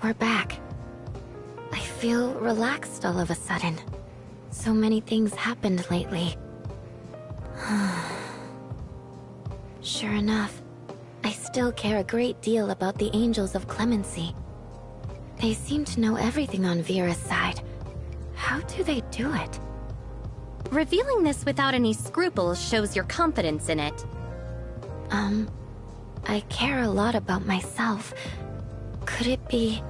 We're back. I feel relaxed all of a sudden. So many things happened lately. Sure enough, I still care a great deal about the Angels of Clemency. They seem to know everything on Vera's side. How do they do it? Revealing this without any scruples shows your confidence in it. I care a lot about myself. Could it be...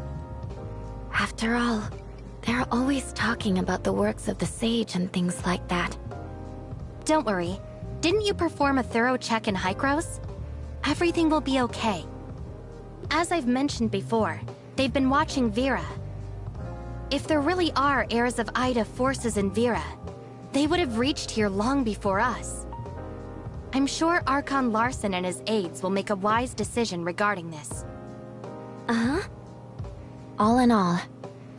After all, they're always talking about the works of the Sage and things like that. Don't worry. Didn't you perform a thorough check in Hykros? Everything will be okay. As I've mentioned before, they've been watching Vera. If there really are heirs of Ida forces in Vera, they would have reached here long before us. I'm sure Archon Larson and his aides will make a wise decision regarding this. Uh-huh. All in all,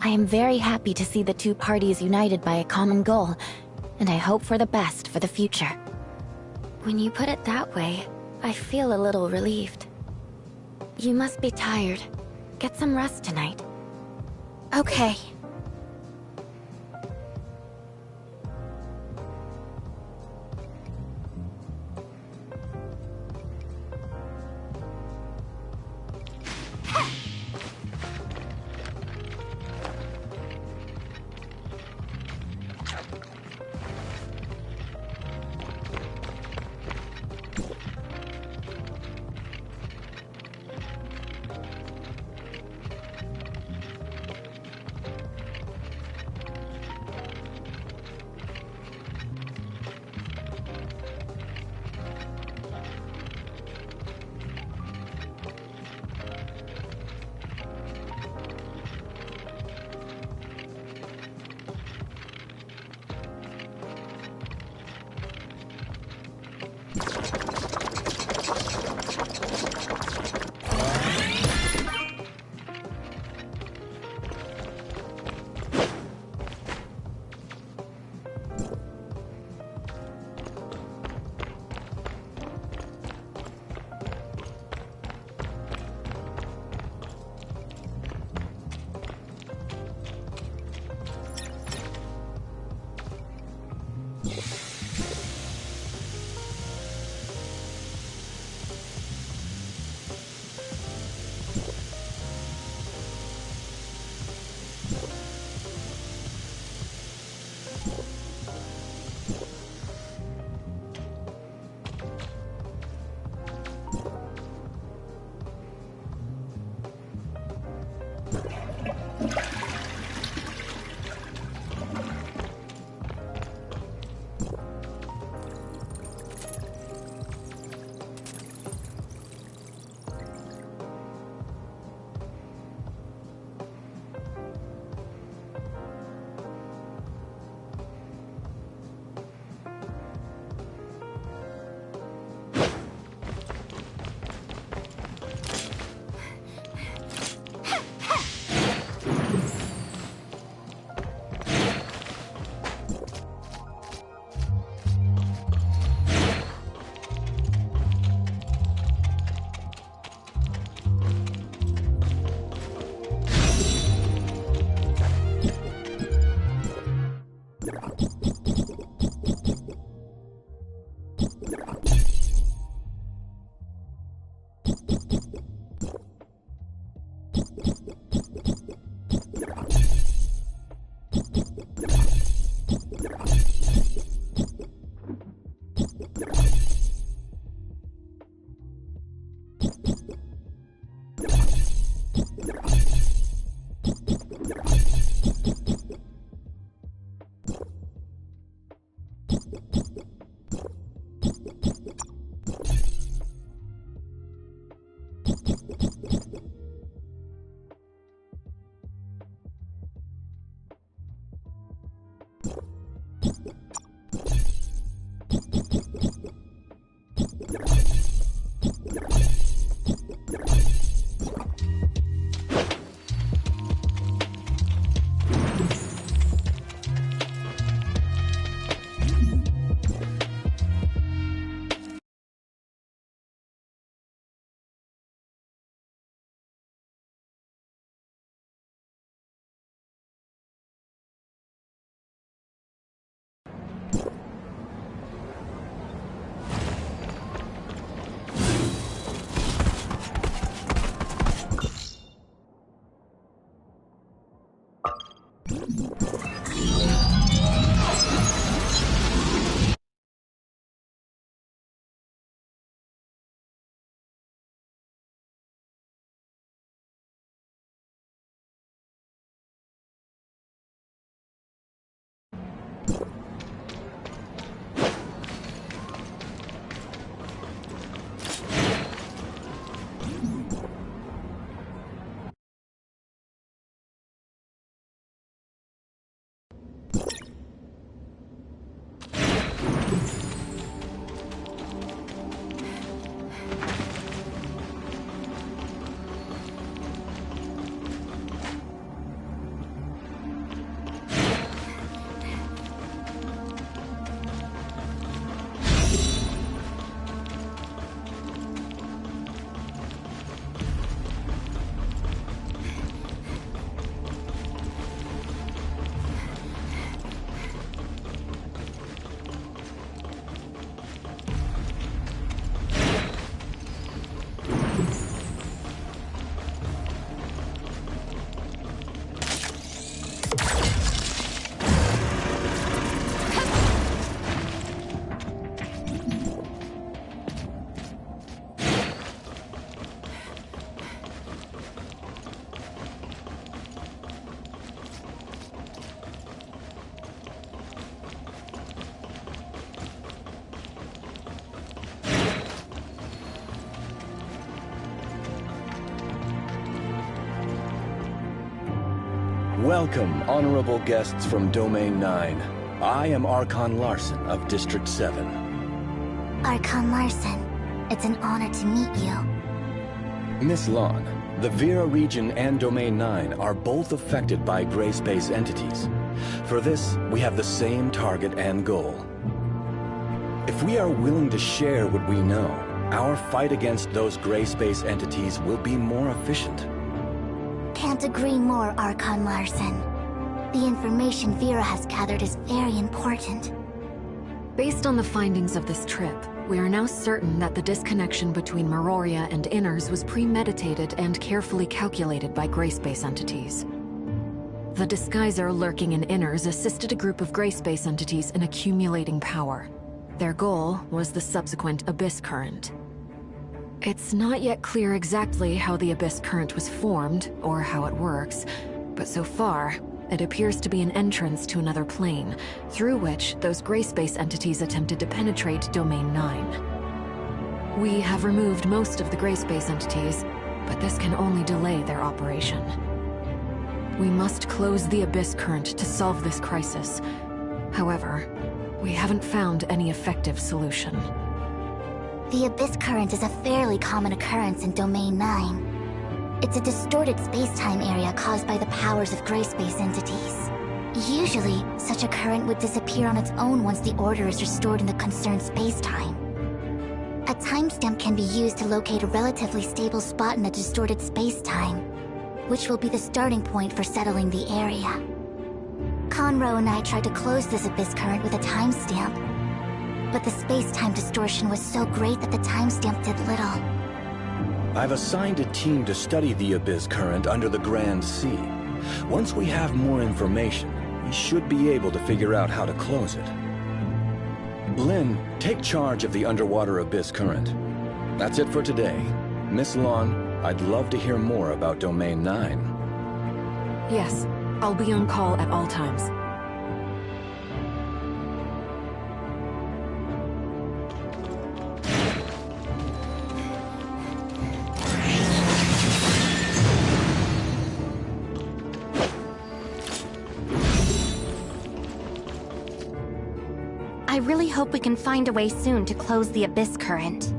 I am very happy to see the two parties united by a common goal, and I hope for the best for the future. When you put it that way, I feel a little relieved. You must be tired. Get some rest tonight. Okay. Welcome, honorable guests from Domain 9. I am Archon Larson of District 7. Archon Larson, it's an honor to meet you. Miss Lon, the Vera region and Domain 9 are both affected by gray space entities. For this, we have the same target and goal. If we are willing to share what we know, our fight against those gray space entities will be more efficient. Can't agree more, Archon Larson. The information Vera has gathered is very important. Based on the findings of this trip, we are now certain that the disconnection between Meroria and Inners was premeditated and carefully calculated by gray space entities. The disguiser lurking in Inners assisted a group of gray space entities in accumulating power. Their goal was the subsequent Abyss Current. It's not yet clear exactly how the Abyss Current was formed, or how it works, but so far, it appears to be an entrance to another plane, through which those gray space entities attempted to penetrate Domain 9. We have removed most of the gray space entities, but this can only delay their operation. We must close the Abyss Current to solve this crisis. However, we haven't found any effective solution. The Abyss Current is a fairly common occurrence in Domain 9. It's a distorted space-time area caused by the powers of gray space entities. Usually, such a current would disappear on its own once the order is restored in the concerned space-time. A timestamp can be used to locate a relatively stable spot in the distorted space-time, which will be the starting point for settling the area. Conroe and I tried to close this Abyss Current with a timestamp, but the space-time distortion was so great that the timestamp did little. I've assigned a team to study the Abyss Current under the Grand Sea. Once we have more information, we should be able to figure out how to close it. Lynn, take charge of the underwater Abyss Current. That's it for today. Miss Lon, I'd love to hear more about Domain 9. Yes, I'll be on call at all times. I really hope we can find a way soon to close the Abyss Current.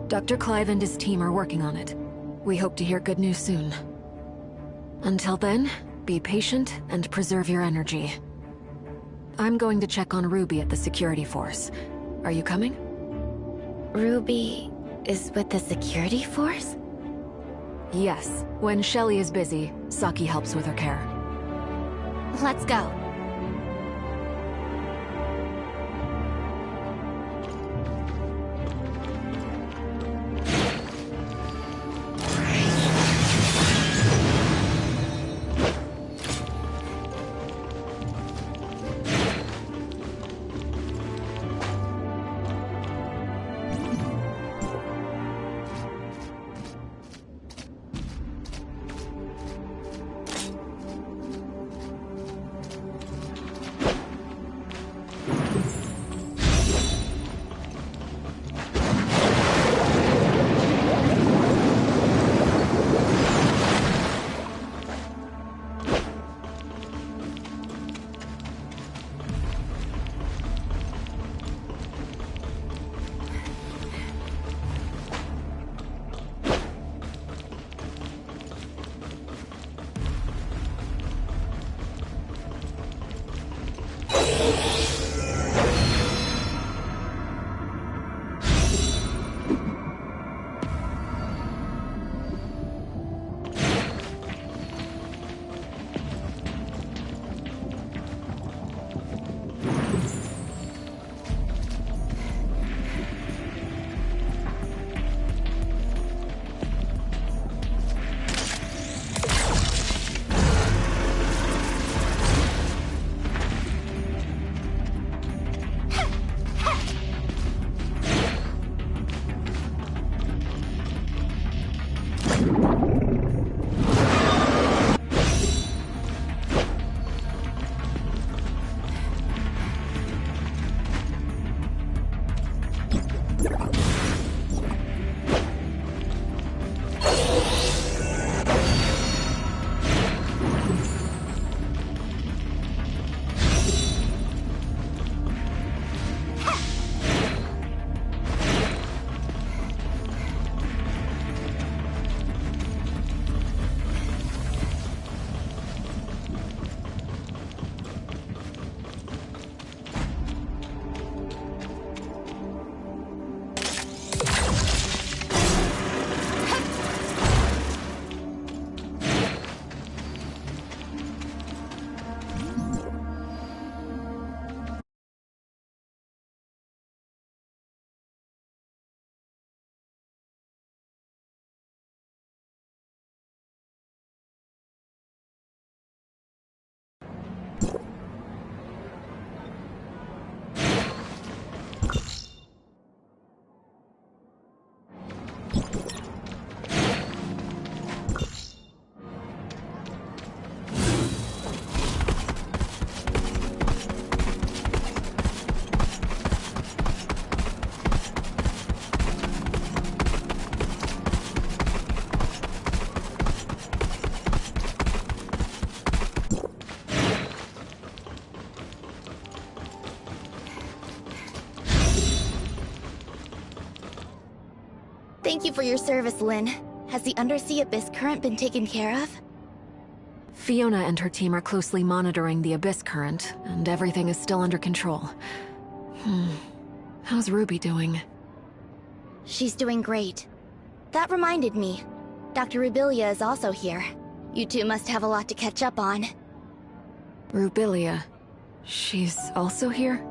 Dr. Clive and his team are working on it. We hope to hear good news soon. Until then, be patient and preserve your energy. I'm going to check on Ruby at the security force. Are you coming? Ruby is with the security force? Yes. When Shelly is busy, Saki helps with her care. Let's go. you for your service, Lynn. Has the undersea abyss current been taken care of? Fiona and her team are closely monitoring the abyss current, and everything is still under control. How's Ruby doing? She's doing great. That reminded me. Dr. Rubilia is also here. You two must have a lot to catch up on. Rubilia. She's also here?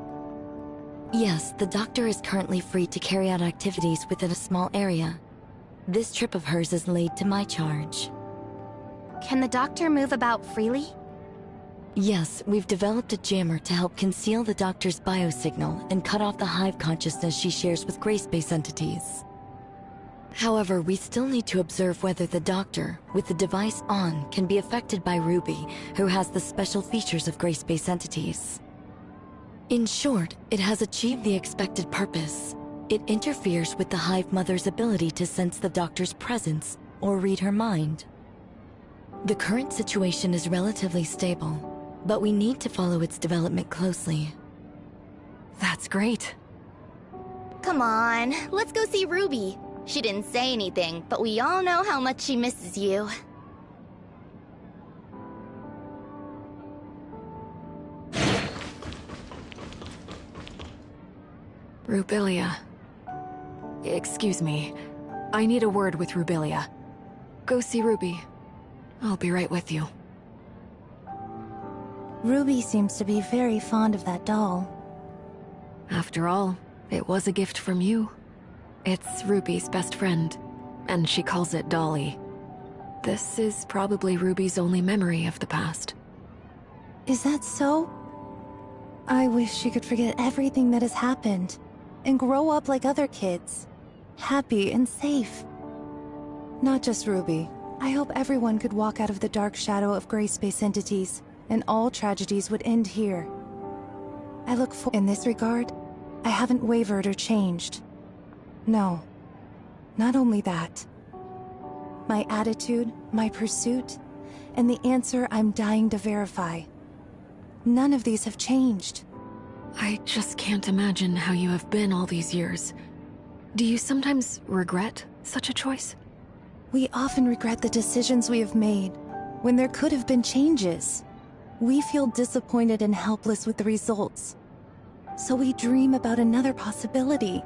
Yes, the doctor is currently free to carry out activities within a small area. This trip of hers is laid to my charge. Can the doctor move about freely? Yes, we've developed a jammer to help conceal the doctor's biosignal and cut off the hive consciousness she shares with gray-space entities. However, we still need to observe whether the doctor, with the device on, can be affected by Ruby, who has the special features of gray-space entities. In short, it has achieved the expected purpose. It interferes with the Hive Mother's ability to sense the doctor's presence or read her mind. The current situation is relatively stable, but we need to follow its development closely. That's great. Come on, let's go see Ruby. She didn't say anything, but we all know how much she misses you. Rubilia. Excuse me. I need a word with Rubilia. Go see Ruby. I'll be right with you. Ruby seems to be very fond of that doll. After all, it was a gift from you. It's Ruby's best friend, and she calls it Dolly. This is probably Ruby's only memory of the past. Is that so? I wish she could forget everything that has happened and grow up like other kids, happy and safe. Not just Ruby. I hope everyone could walk out of the dark shadow of gray space entities, and all tragedies would end here. I look for— In this regard, I haven't wavered or changed. No. Not only that. My attitude, my pursuit, and the answer I'm dying to verify. None of these have changed. I just can't imagine how you have been all these years. Do you sometimes regret such a choice? We often regret the decisions we have made, when there could have been changes. We feel disappointed and helpless with the results. So we dream about another possibility.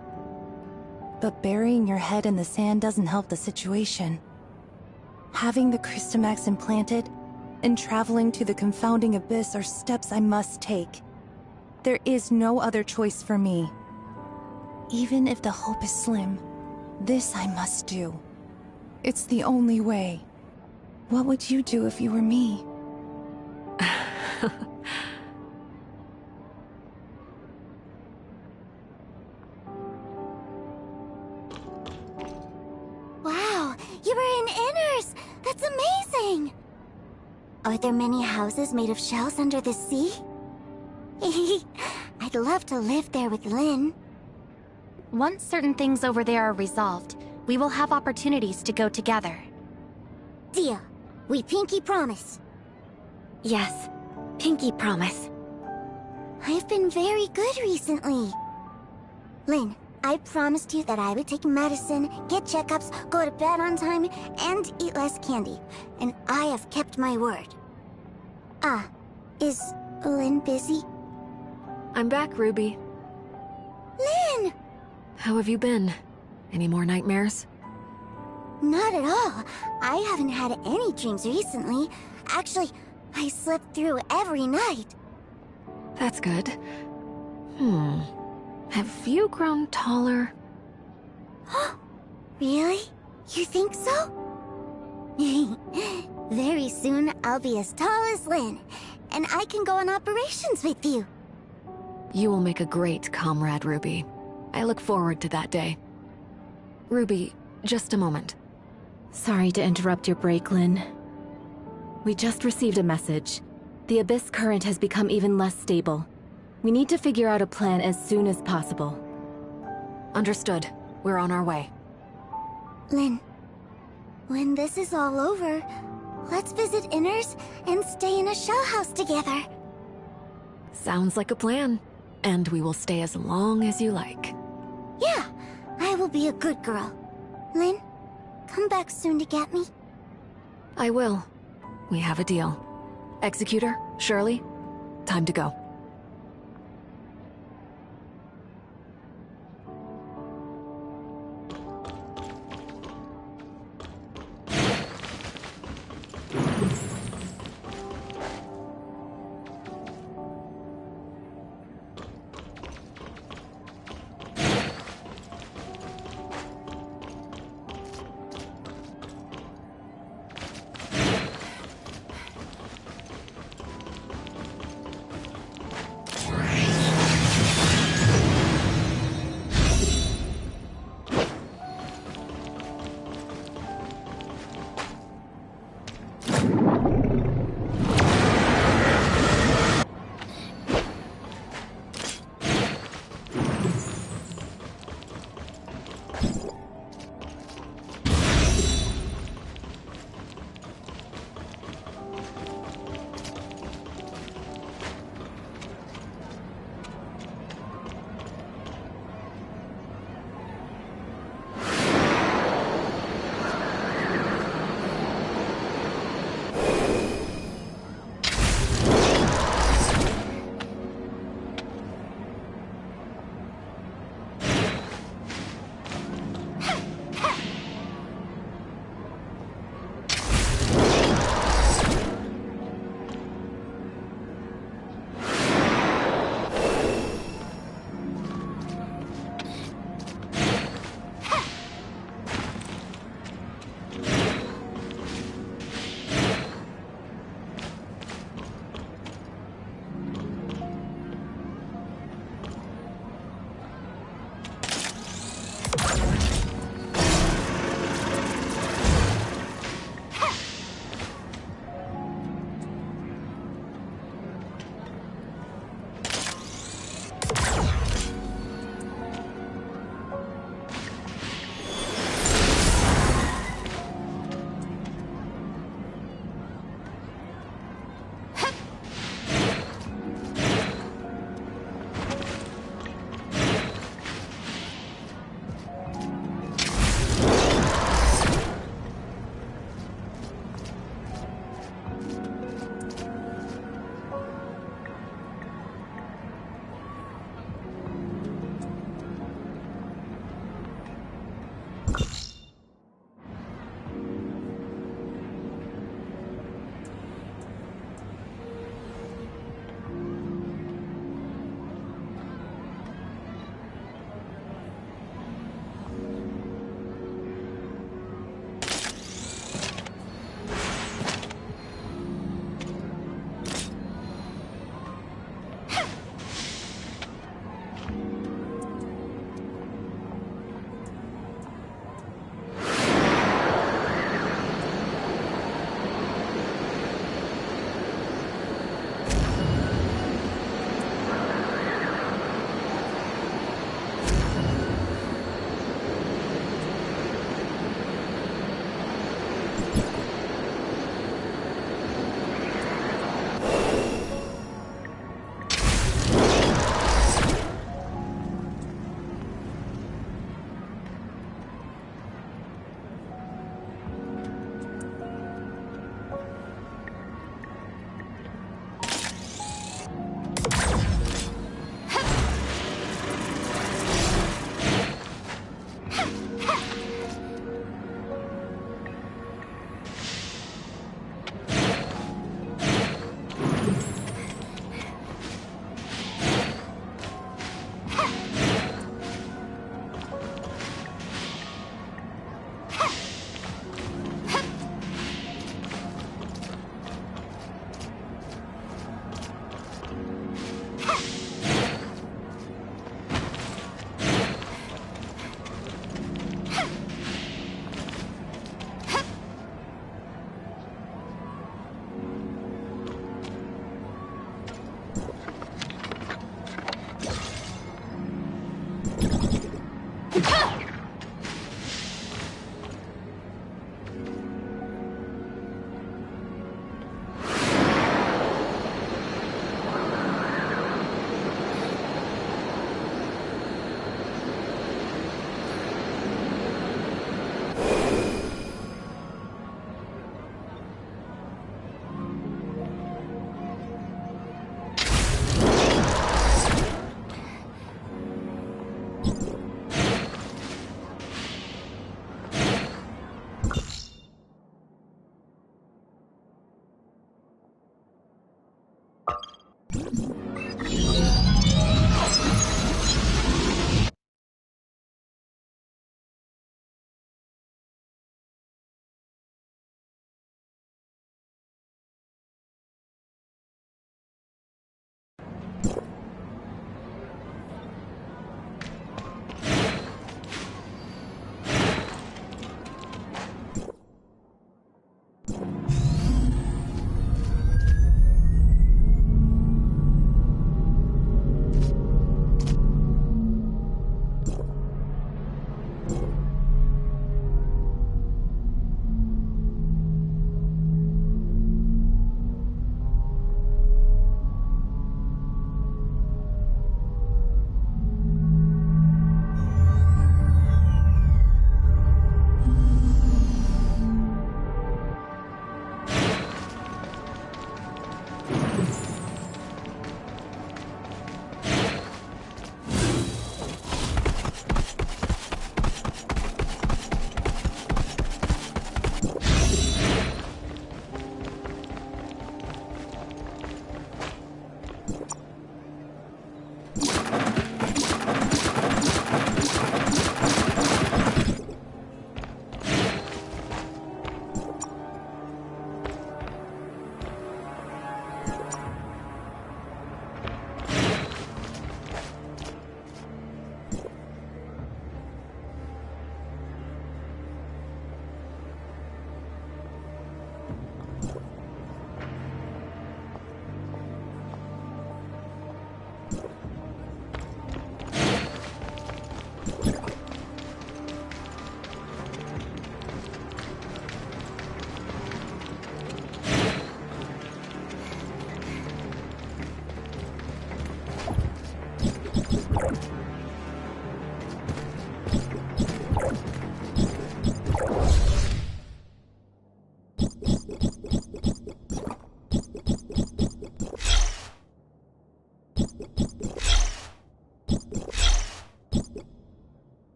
But burying your head in the sand doesn't help the situation. Having the Crystamax implanted and traveling to the confounding abyss are steps I must take. There is no other choice for me. Even if the hope is slim, this I must do. It's the only way. What would you do if you were me? Wow, you were in Inners! That's amazing! Are there many houses made of shells under the sea? I'd love to live there with Lynn. Once certain things over there are resolved, we will have opportunities to go together. Deal. We pinky promise. Yes, pinky promise. I've been very good recently. Lynn, I promised you that I would take medicine, get checkups, go to bed on time, and eat less candy. And I have kept my word. Ah, is Lynn busy? I'm back, Ruby. Lynn! How have you been? Any more nightmares? Not at all. I haven't had any dreams recently. Actually, I slept through every night. That's good. Have you grown taller? Really? You think so? Very soon, I'll be as tall as Lynn, and I can go on operations with you. You will make a great comrade, Ruby. I look forward to that day. Ruby, just a moment. Sorry to interrupt your break, Lynn. We just received a message. The abyss current has become even less stable. We need to figure out a plan as soon as possible. Understood. We're on our way. Lynn, when this is all over, let's visit Inners and stay in a shell house together. Sounds like a plan. And we will stay as long as you like. Yeah, I will be a good girl. Lynn, come back soon to get me. I will. We have a deal. Executor, Shirley, time to go.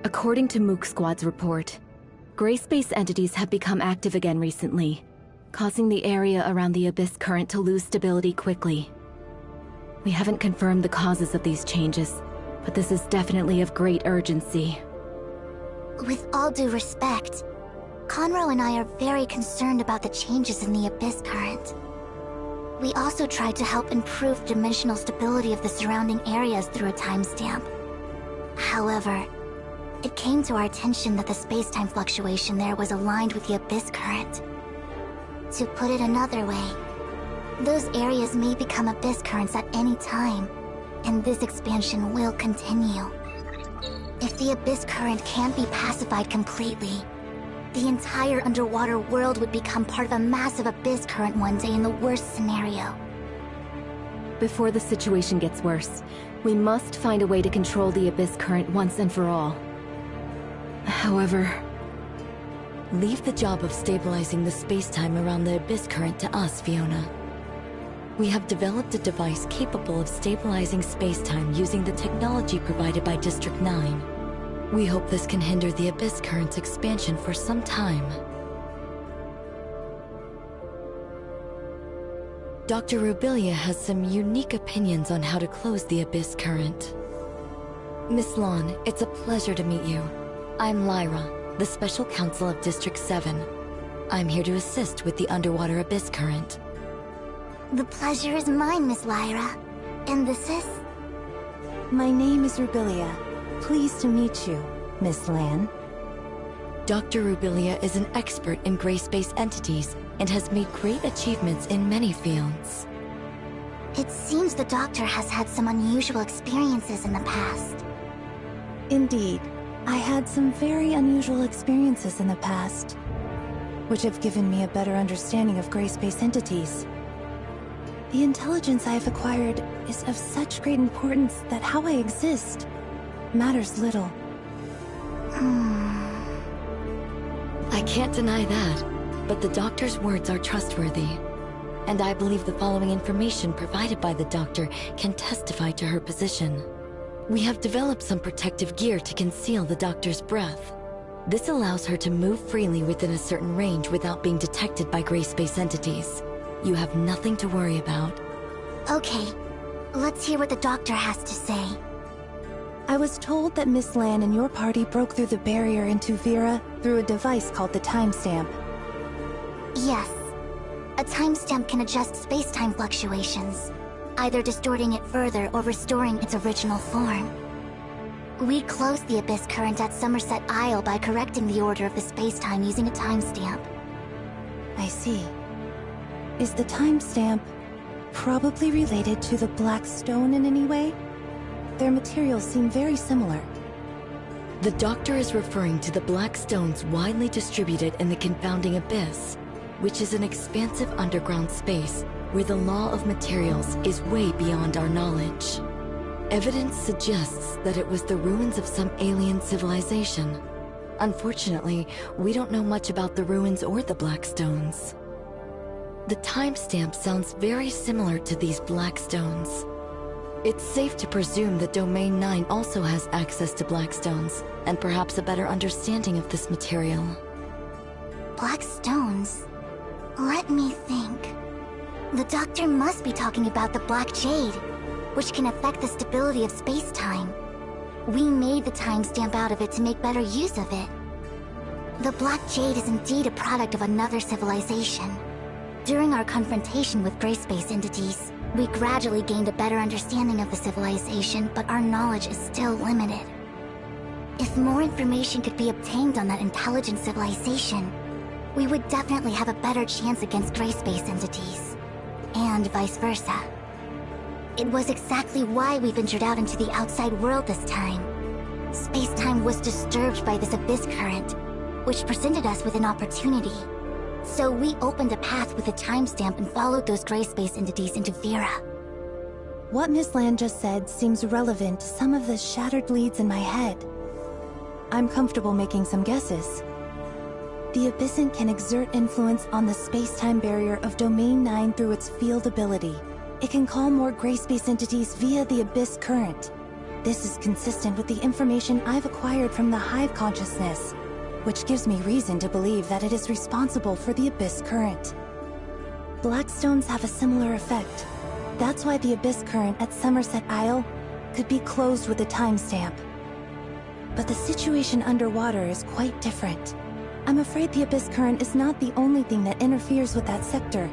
According to Mook Squad's report, gray space entities have become active again recently, causing the area around the Abyss current to lose stability quickly. We haven't confirmed the causes of these changes, but this is definitely of great urgency. With all due respect, Conroe and I are very concerned about the changes in the Abyss current. We also tried to help improve dimensional stability of the surrounding areas through a timestamp. However, it came to our attention that the space-time fluctuation there was aligned with the Abyss current. To put it another way, those areas may become Abyss currents at any time, and this expansion will continue. If the Abyss current can't be pacified completely, the entire underwater world would become part of a massive Abyss current one day in the worst scenario. Before the situation gets worse, we must find a way to control the Abyss current once and for all. However... Leave the job of stabilizing the space-time around the Abyss current to us, Fiona. We have developed a device capable of stabilizing space-time using the technology provided by District 9. We hope this can hinder the Abyss current's expansion for some time. Dr. Rubilia has some unique opinions on how to close the Abyss current. Miss Lon, it's a pleasure to meet you. I'm Lyra, the Special Counsel of District 7. I'm here to assist with the underwater Abyss current. The pleasure is mine, Miss Lyra. And this is? My name is Rubilia. Pleased to meet you, Miss Lan. Dr. Rubilia is an expert in gray space entities and has made great achievements in many fields. It seems the doctor has had some unusual experiences in the past. Indeed, I had some very unusual experiences in the past, which have given me a better understanding of gray space entities. The intelligence I have acquired is of such great importance that how I exist matters little. I can't deny that, but the doctor's words are trustworthy. And I believe the following information provided by the doctor can testify to her position. We have developed some protective gear to conceal the doctor's breath. This allows her to move freely within a certain range without being detected by gray space entities. You have nothing to worry about. Okay, let's hear what the doctor has to say. I was told that Miss Lan and your party broke through the barrier into Vera through a device called the timestamp. Yes. A timestamp can adjust space-time fluctuations, either distorting it further or restoring its original form. We closed the Abyss Current at Somerset Isle by correcting the order of the space-time using a timestamp. I see. Is the timestamp probably related to the Black Stone in any way? Their materials seem very similar. The doctor is referring to the Black Stones widely distributed in the confounding Abyss, which is an expansive underground space where the law of materials is way beyond our knowledge. Evidence suggests that it was the ruins of some alien civilization. Unfortunately, we don't know much about the ruins or the Black Stones. The timestamp sounds very similar to these Black Stones. It's safe to presume that Domain 9 also has access to Black Stones, and perhaps a better understanding of this material. Black Stones? Let me think. The doctor must be talking about the Black Jade, which can affect the stability of space-time. We made the timestamp out of it to make better use of it. The Black Jade is indeed a product of another civilization. During our confrontation with gray space entities, we gradually gained a better understanding of the civilization, but our knowledge is still limited. If more information could be obtained on that intelligent civilization, we would definitely have a better chance against gray space entities. And vice versa. It was exactly why we ventured out into the outside world this time. Space-time was disturbed by this Abyss Current, which presented us with an opportunity. So we opened a path with a timestamp and followed those gray space entities into Vera. What Miss Lan just said seems relevant to some of the shattered leads in my head. I'm comfortable making some guesses. The Abyssant can exert influence on the space-time barrier of Domain 9 through its field ability. It can call more gray space entities via the Abyss Current. This is consistent with the information I've acquired from the Hive consciousness, which gives me reason to believe that it is responsible for the Abyss Current. Black Stones have a similar effect. That's why the Abyss Current at Somerset Isle could be closed with a timestamp. But the situation underwater is quite different. I'm afraid the Abyss Current is not the only thing that interferes with that sector.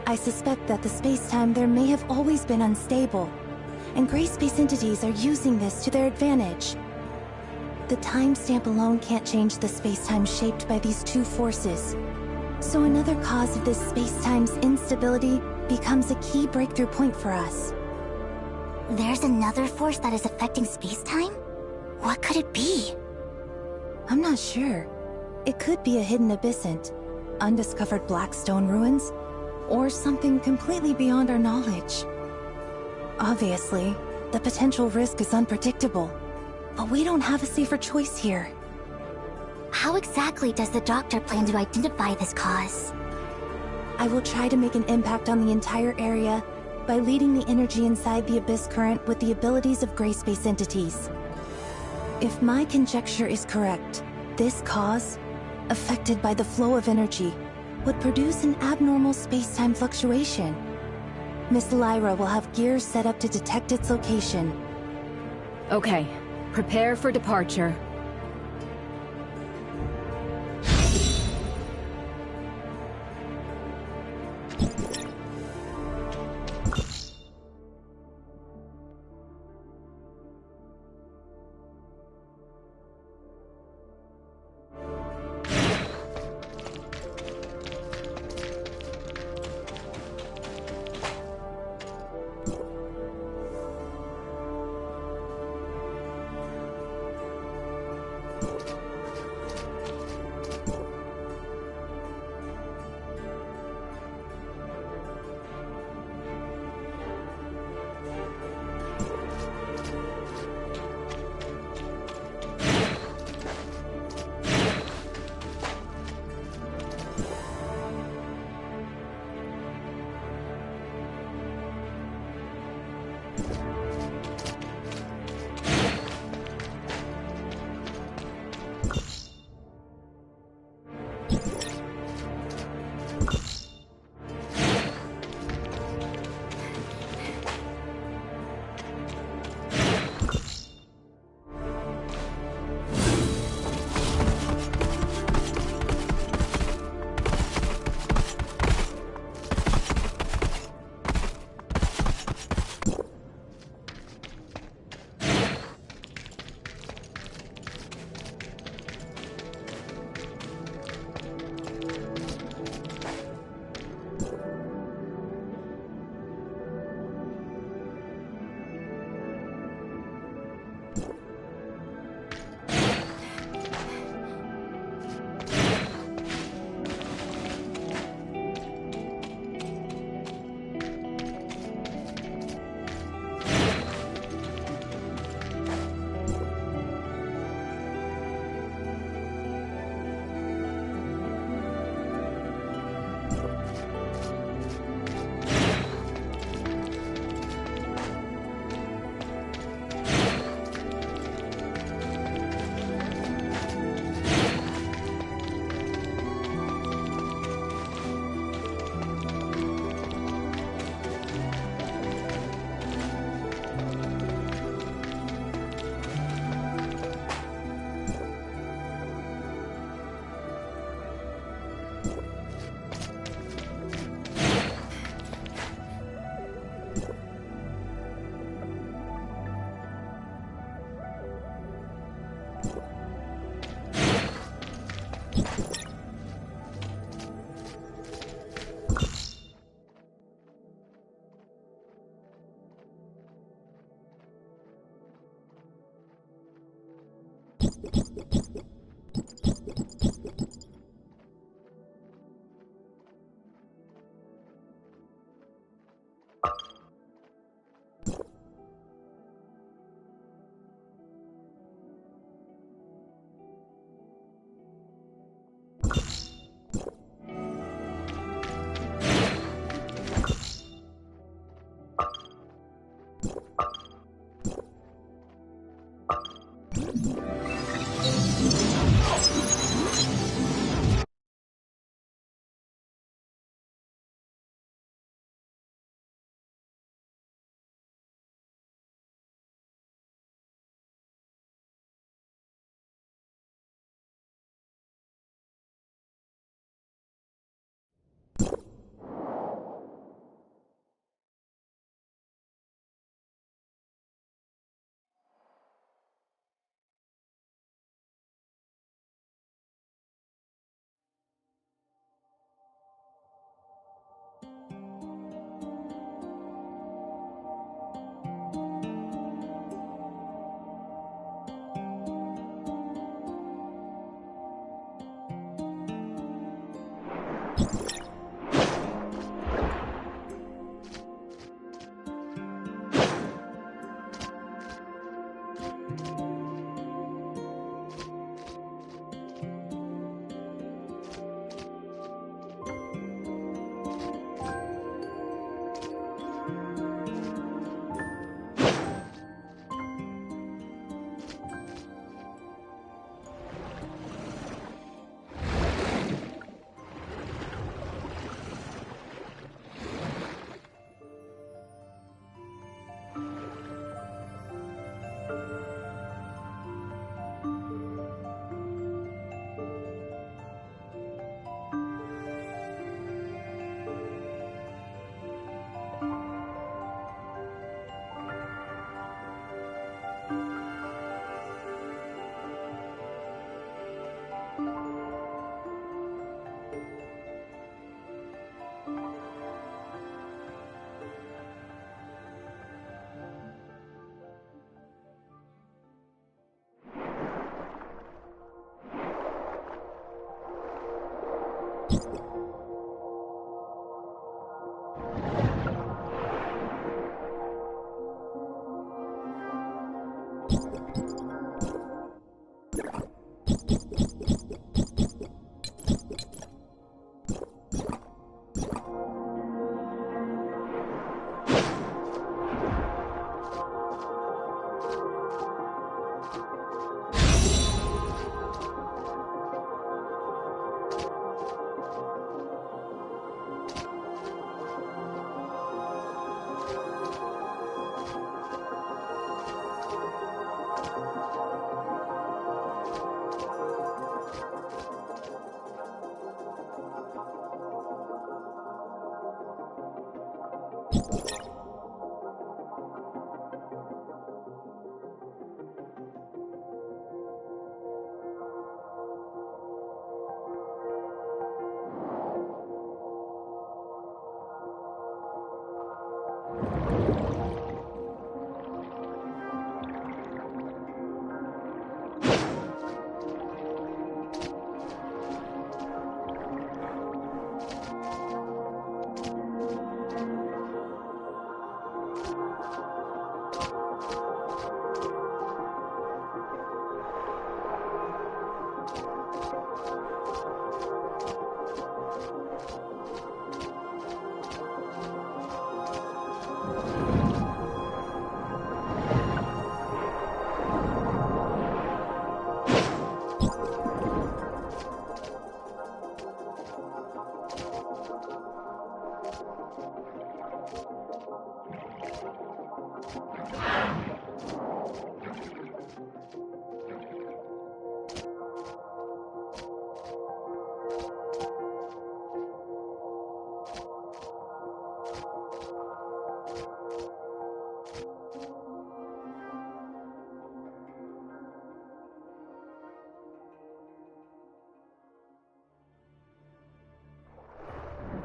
I suspect that the space-time there may have always been unstable, and gray space entities are using this to their advantage. The timestamp alone can't change the space-time shaped by these two forces. So another cause of this space-time's instability becomes a key breakthrough point for us. There's another force that is affecting space-time? What could it be? I'm not sure. It could be a hidden abyssant, undiscovered Black Stone ruins, or something completely beyond our knowledge. Obviously, the potential risk is unpredictable, but we don't have a safer choice here. How exactly does the doctor plan to identify this cause? I will try to make an impact on the entire area by leading the energy inside the Abyss Current with the abilities of gray space entities. If my conjecture is correct, this cause, affected by the flow of energy, would produce an abnormal space-time fluctuation. Miss Lyra will have gears set up to detect its location. Okay, prepare for departure.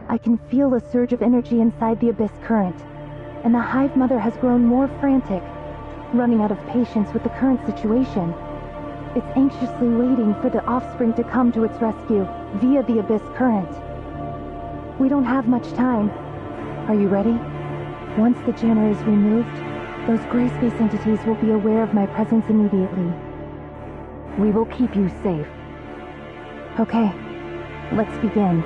I can feel a surge of energy inside the Abyss current, and the Hive Mother has grown more frantic, running out of patience with the current situation. It's anxiously waiting for the offspring to come to its rescue via the Abyss Current. We don't have much time. Are you ready? Once the jammer is removed, those gray space entities will be aware of my presence immediately. We will keep you safe. Okay, let's begin.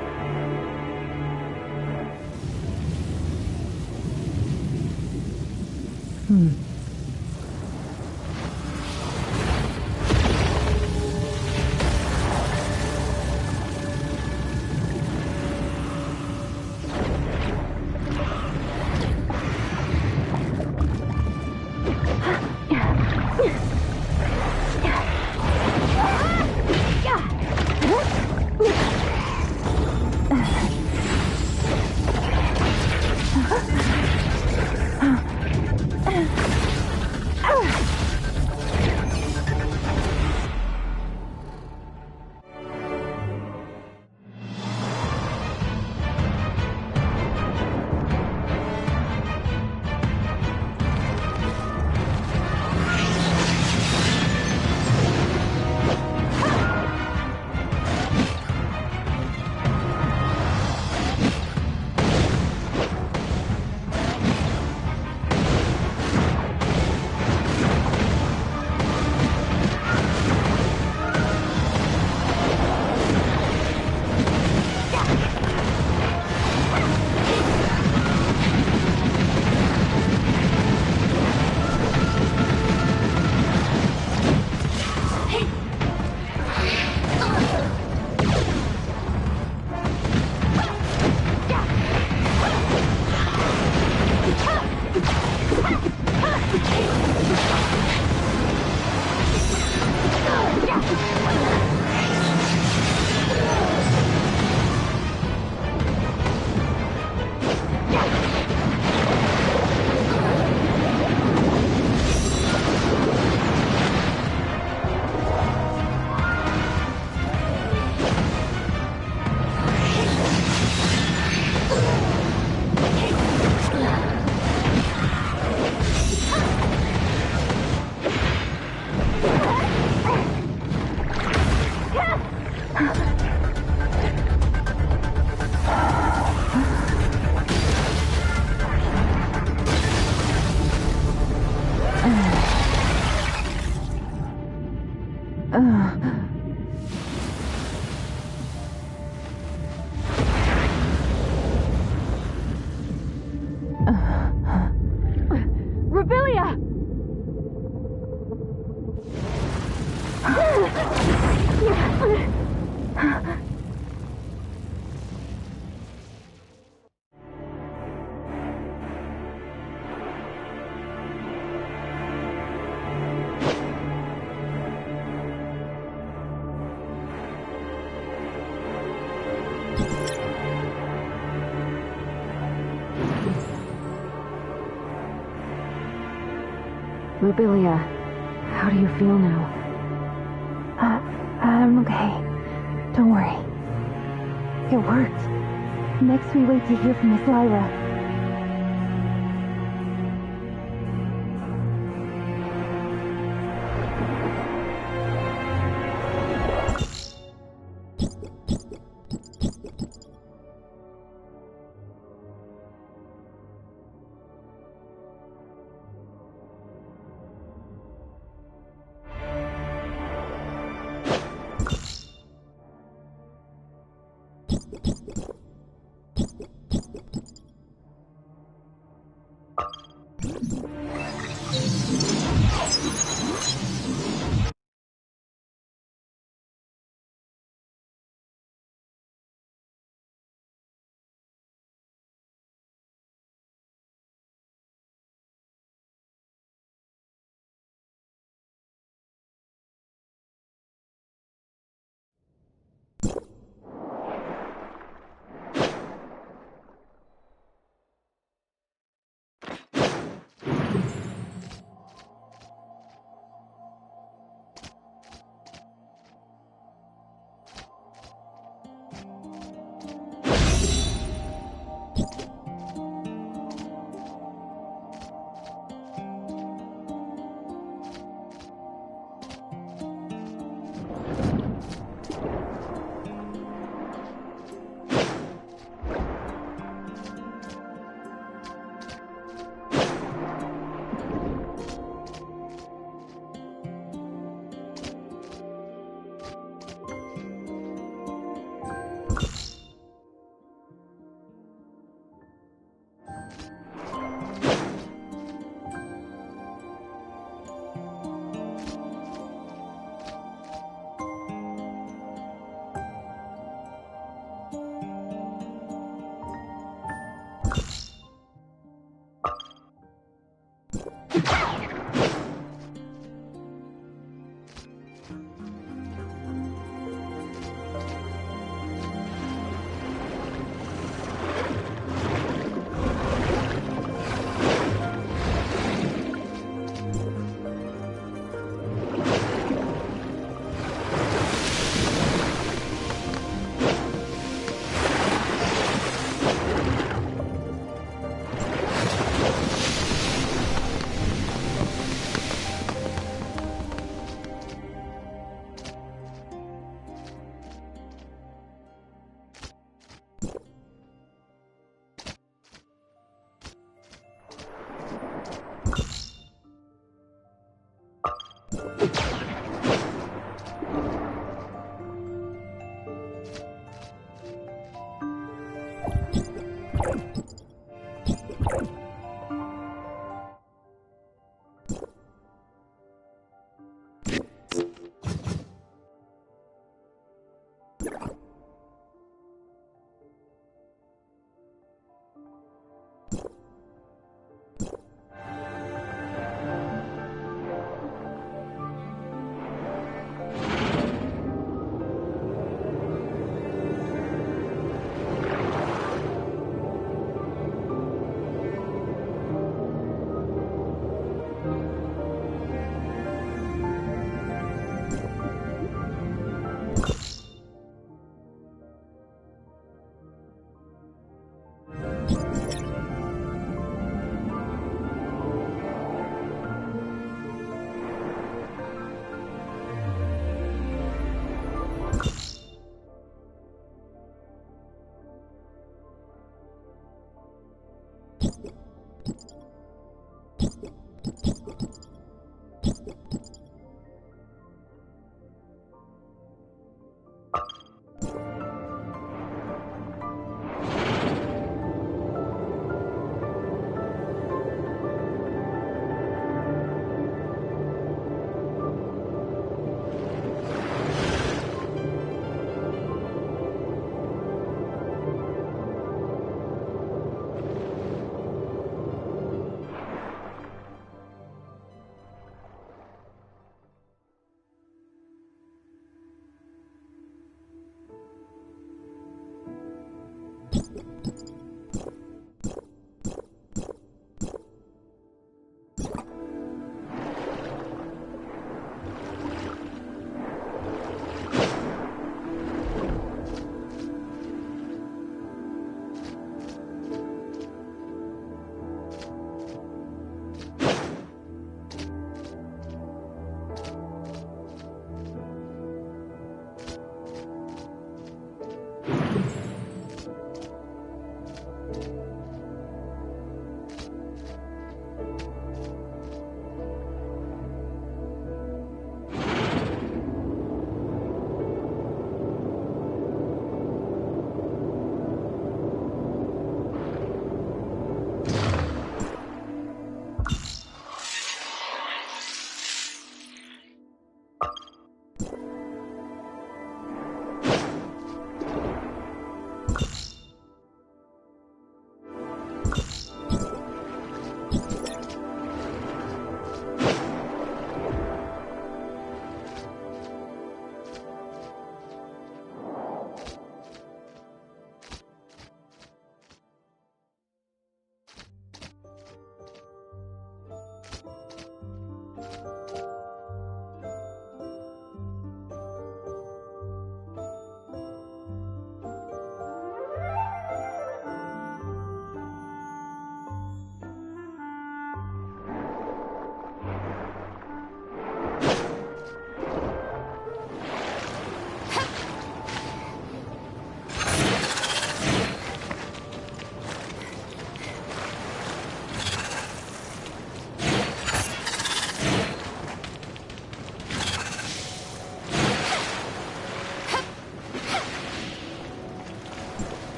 Rubilia, how do you feel now? I'm okay. Don't worry. It worked. Next we wait to hear from Miss Lyra.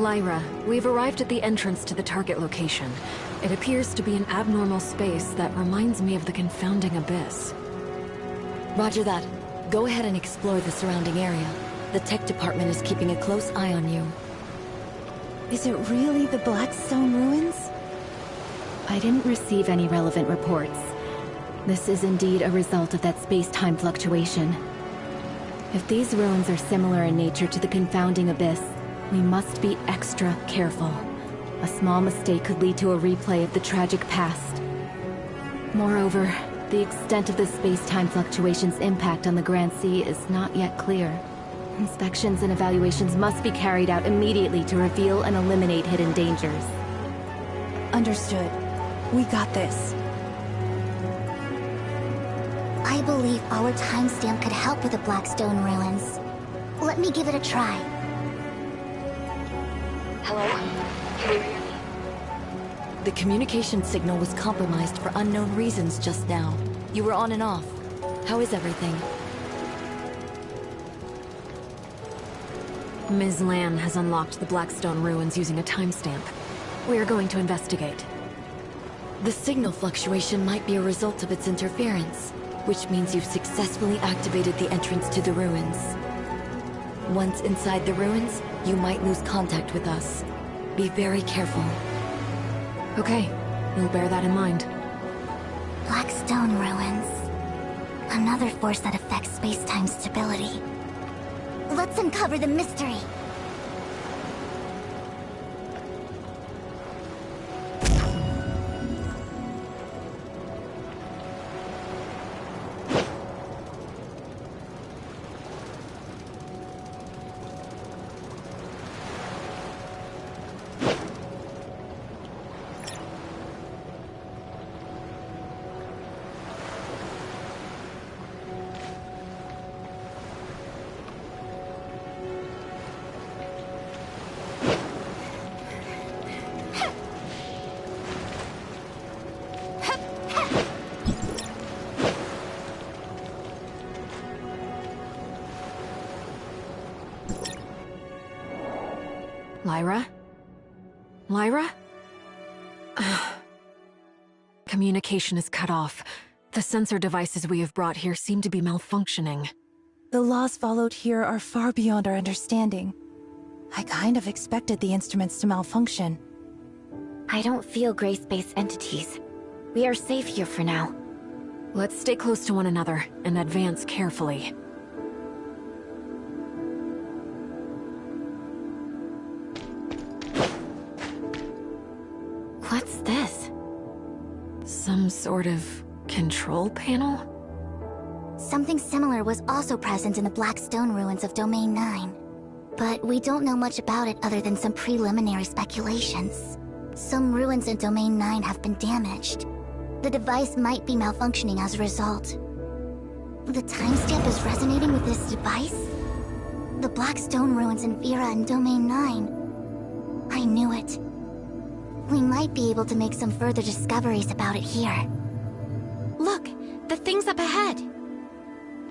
Lyra, we've arrived at the entrance to the target location. It appears to be an abnormal space that reminds me of the confounding abyss. Roger that. Go ahead and explore the surrounding area. The tech department is keeping a close eye on you. Is it really the Blackstone ruins? I didn't receive any relevant reports. This is indeed a result of that space-time fluctuation. If these ruins are similar in nature to the confounding abyss, we must be extra careful. A small mistake could lead to a replay of the tragic past. Moreover, the extent of the space-time fluctuation's impact on the Grand Sea is not yet clear. Inspections and evaluations must be carried out immediately to reveal and eliminate hidden dangers. Understood. We got this. I believe our timestamp could help with the Blackstone ruins. Let me give it a try. Hello? Can you hear me? The communication signal was compromised for unknown reasons just now. You were on and off. How is everything? Ms. Lan has unlocked the Blackstone ruins using a timestamp. We are going to investigate. The signal fluctuation might be a result of its interference, which means you've successfully activated the entrance to the ruins. Once inside the ruins, you might lose contact with us. Be very careful. Okay, we'll bear that in mind. Blackstone ruins. Another force that affects space-time stability. Let's uncover the mystery. Lyra? Lyra? Communication is cut off. The sensor devices we have brought here seem to be malfunctioning. The laws followed here are far beyond our understanding. I kind of expected the instruments to malfunction. I don't feel gray-space entities. We are safe here for now. Let's stay close to one another and advance carefully. What's this? Some sort of control panel? Something similar was also present in the Blackstone ruins of Domain 9. But we don't know much about it other than some preliminary speculations. Some ruins in Domain 9 have been damaged. The device might be malfunctioning as a result. The timestamp is resonating with this device? The Blackstone ruins in Vera and Domain 9. I knew it. We might be able to make some further discoveries about it here. Look, the things up ahead.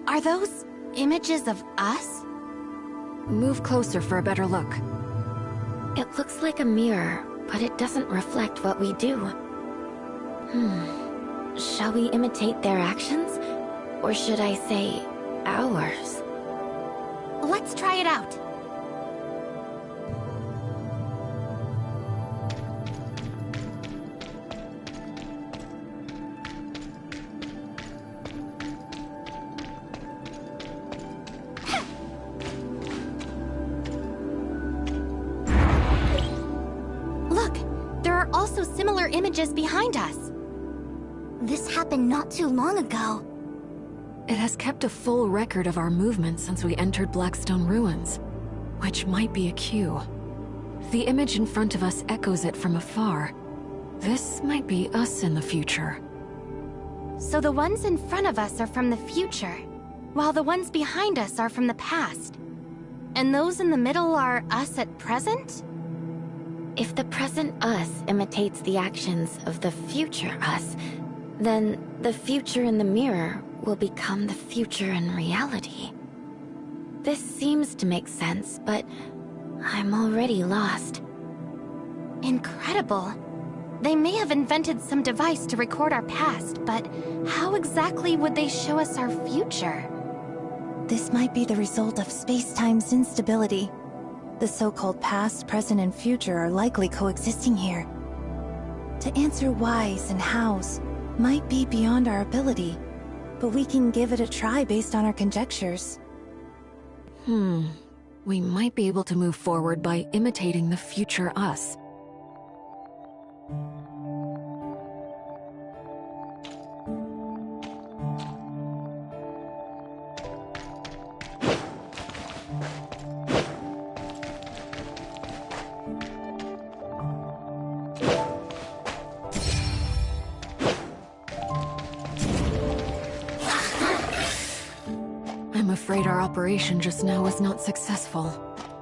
Are those images of us? Move closer for a better look. It looks like a mirror, but it doesn't reflect what we do. Shall we imitate their actions? Or should I say, ours? Let's try it out. Similar images behind us. This happened not too long ago. It has kept a full record of our movement since we entered Blackstone ruins, which might be a cue. The image in front of us echoes it from afar. This might be us in the future. So the ones in front of us are from the future, while the ones behind us are from the past. And those in the middle are us at present? If the present us imitates the actions of the future us, then the future in the mirror will become the future in reality. This seems to make sense, but I'm already lost. Incredible. They may have invented some device to record our past, but how exactly would they show us our future? This might be the result of space-time's instability. The so-called past, present, and future are likely coexisting here. To answer whys and hows might be beyond our ability, but we can give it a try based on our conjectures. We might be able to move forward by imitating the future us. I'm afraid our operation just now was not successful.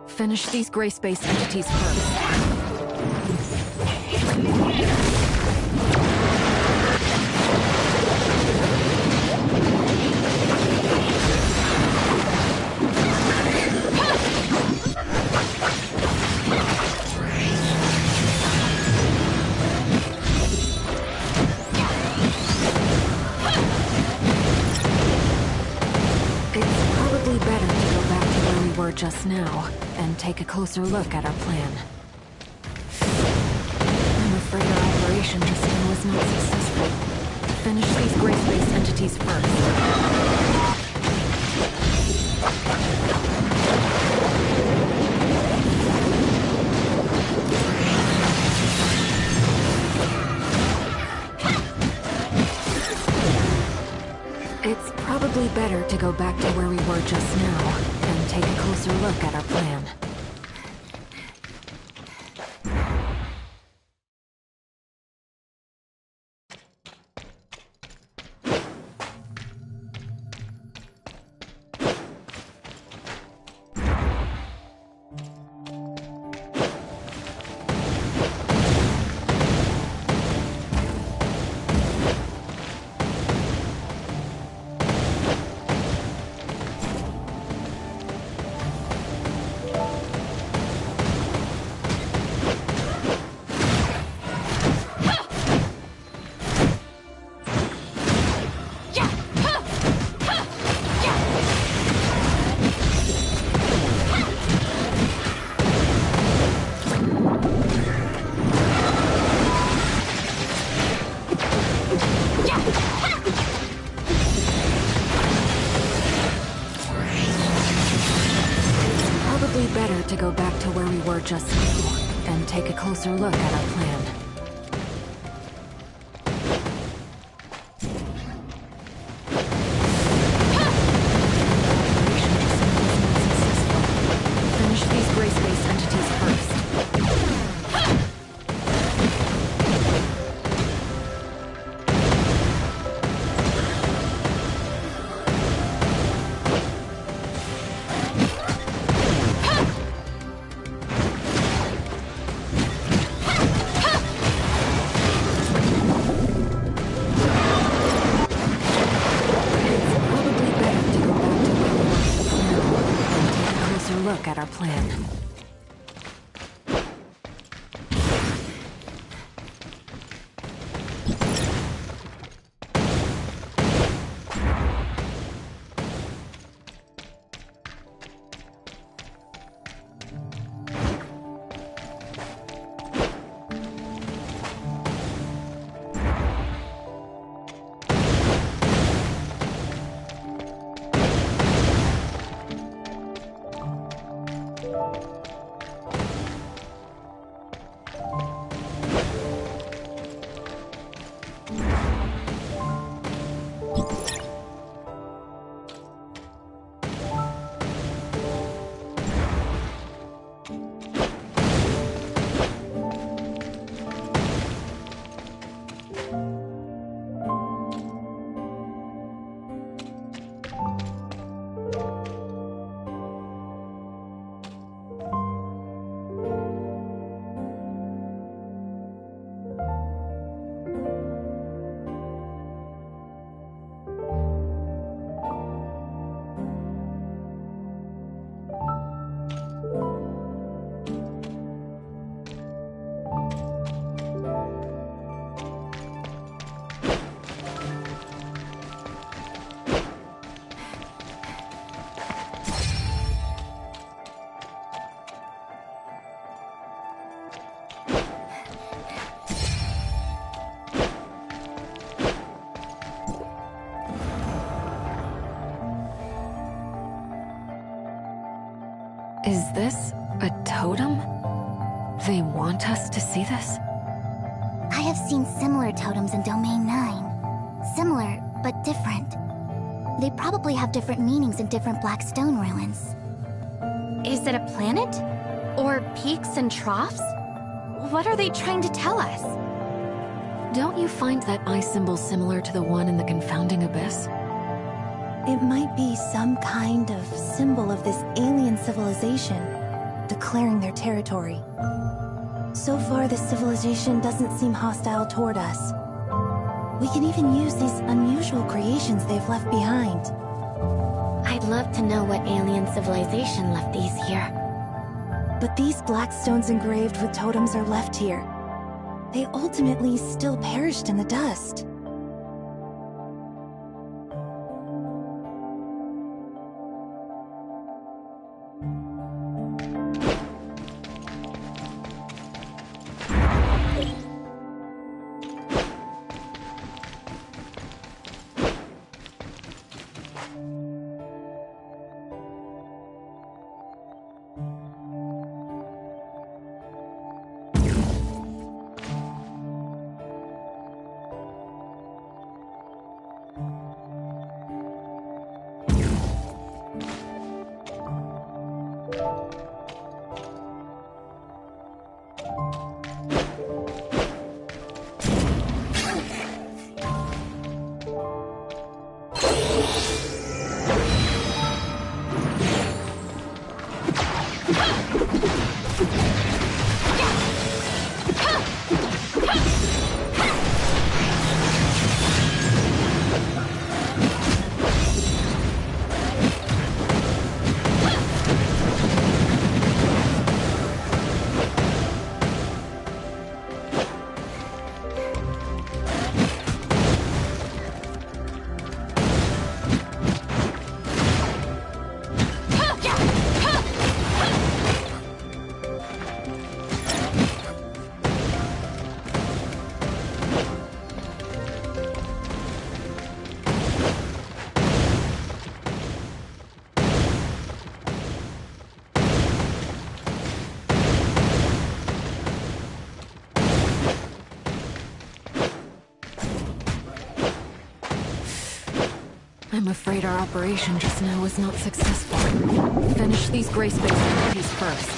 Finish these gray space entities first. Just now, and take a closer look at our plan. I'm afraid our operation just now was not successful. Finish these gray space entities first. It's probably better to go back to where we were just now, and take a closer look at our plan. Better to go back to where we were just now, and take a closer look at our plan. Finish these gray space entities first. Look at our plan. this a totem? They want us to see this? I have seen similar totems in Domain 9. Similar, but different. They probably have different meanings in different black stone ruins. Is it a planet? Or peaks and troughs? What are they trying to tell us? Don't you find that eye symbol similar to the one in the confounding abyss? It might be some kind of symbol of this alien civilization, declaring their territory. So far, this civilization doesn't seem hostile toward us. We can even use these unusual creations they've left behind. I'd love to know what alien civilization left these here. But these black stones engraved with totems are left here. They ultimately still perished in the dust. I'm afraid our operation just now was not successful. Finish these grace-based entities first.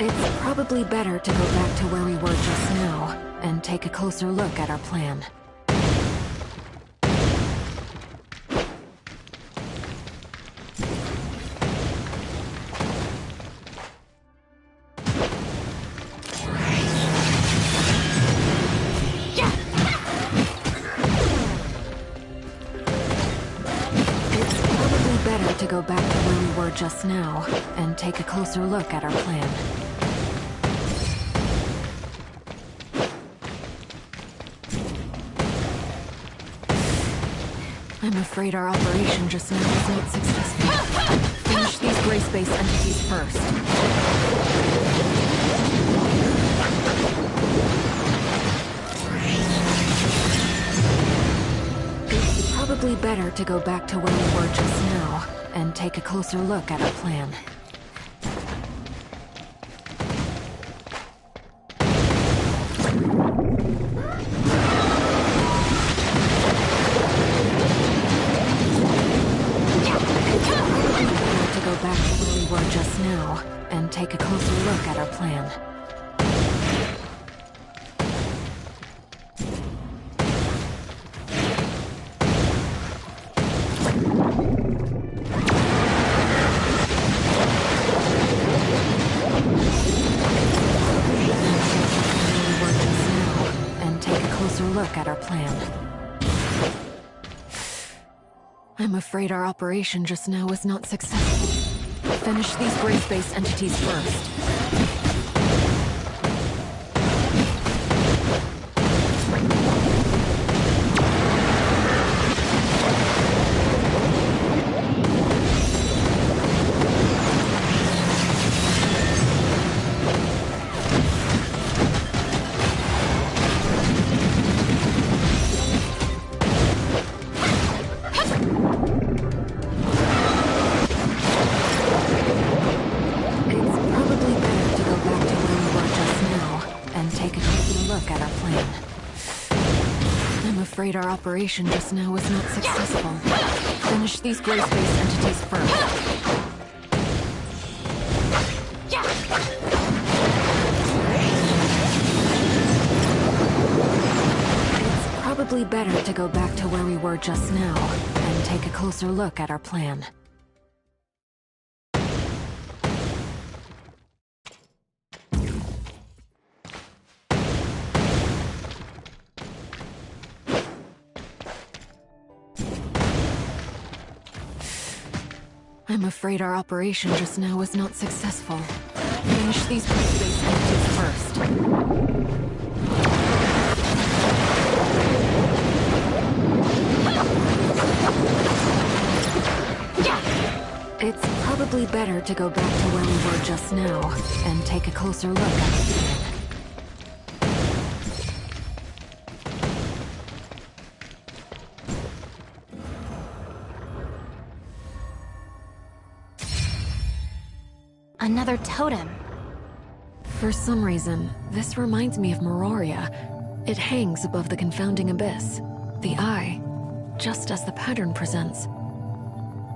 It's probably better to go back to where we were just now, and take a closer look at our plan. To go back to where we were just now, and take a closer look at our plan. I'm afraid our operation just now was not successful. Finish these grace-based entities first. It's probably better to go back to where we were just now, and take a closer look at our plan. To go back to where we were just now, and take a closer look at our plan. Look at our plan. I'm afraid our operation just now was not successful. Finish these grace-based entities first. look at our plan. I'm afraid our operation just now was not successful. Finish these gray space entities first. It's probably better to go back to where we were just now and take a closer look at our plan. I'm afraid our operation just now was not successful. Finish these gray space entities first. It's probably better to go back to where we were just now and take a closer look at the plan. Another totem. For some reason, this reminds me of Meroria. It hangs above the confounding abyss, the eye, just as the pattern presents.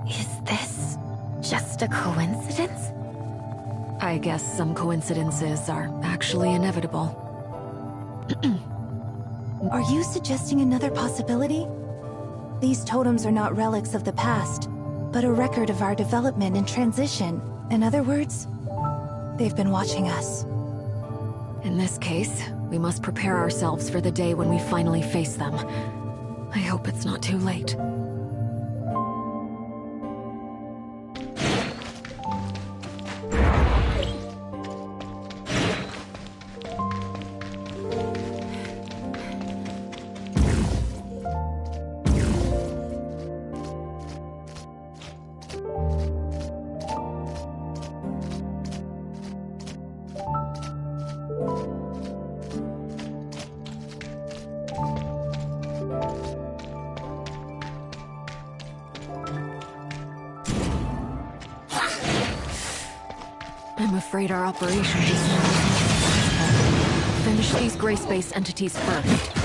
Is this just a coincidence? I guess some coincidences are actually inevitable. Are you suggesting another possibility? These totems are not relics of the past, but a record of our development and transition. In other words, they've been watching us. In this case, we must prepare ourselves for the day when we finally face them. I hope it's not too late. I'm afraid our operation just now is not successful. Finish these gray space entities first.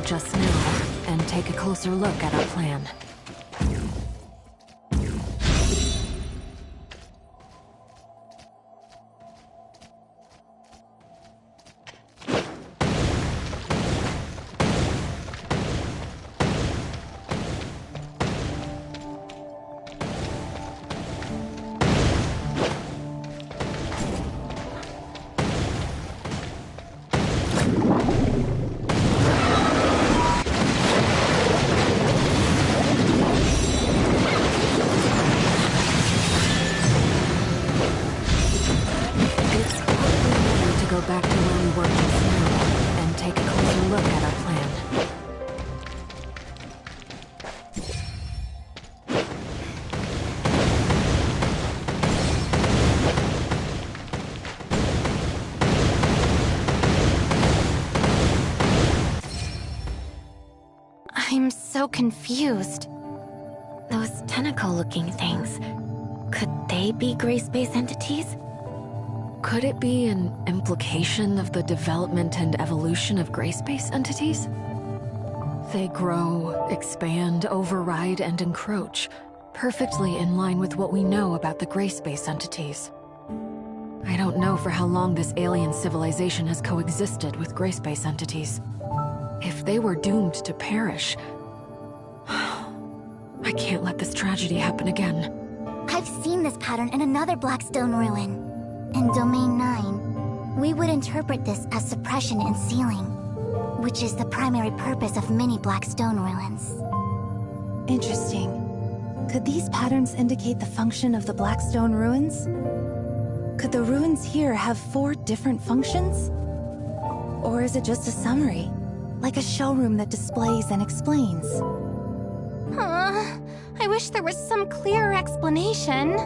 Just now, and take a closer look at our plan. Go back to where we were just now, and take a closer look at our plan. I'm so confused. Those tentacle-looking things, could they be gray space entities? Could it be an implication of the development and evolution of gray space entities? They grow, expand, override, and encroach, perfectly in line with what we know about the gray space entities. I don't know for how long this alien civilization has coexisted with gray space entities. If they were doomed to perish, I can't let this tragedy happen again. I've seen this pattern in another Blackstone ruin. In Domain 9, we would interpret this as suppression and sealing, which is the primary purpose of many Blackstone ruins. Interesting. Could these patterns indicate the function of the Blackstone ruins? Could the ruins here have 4 different functions? Or is it just a summary, like a showroom that displays and explains? I wish there was some clearer explanation.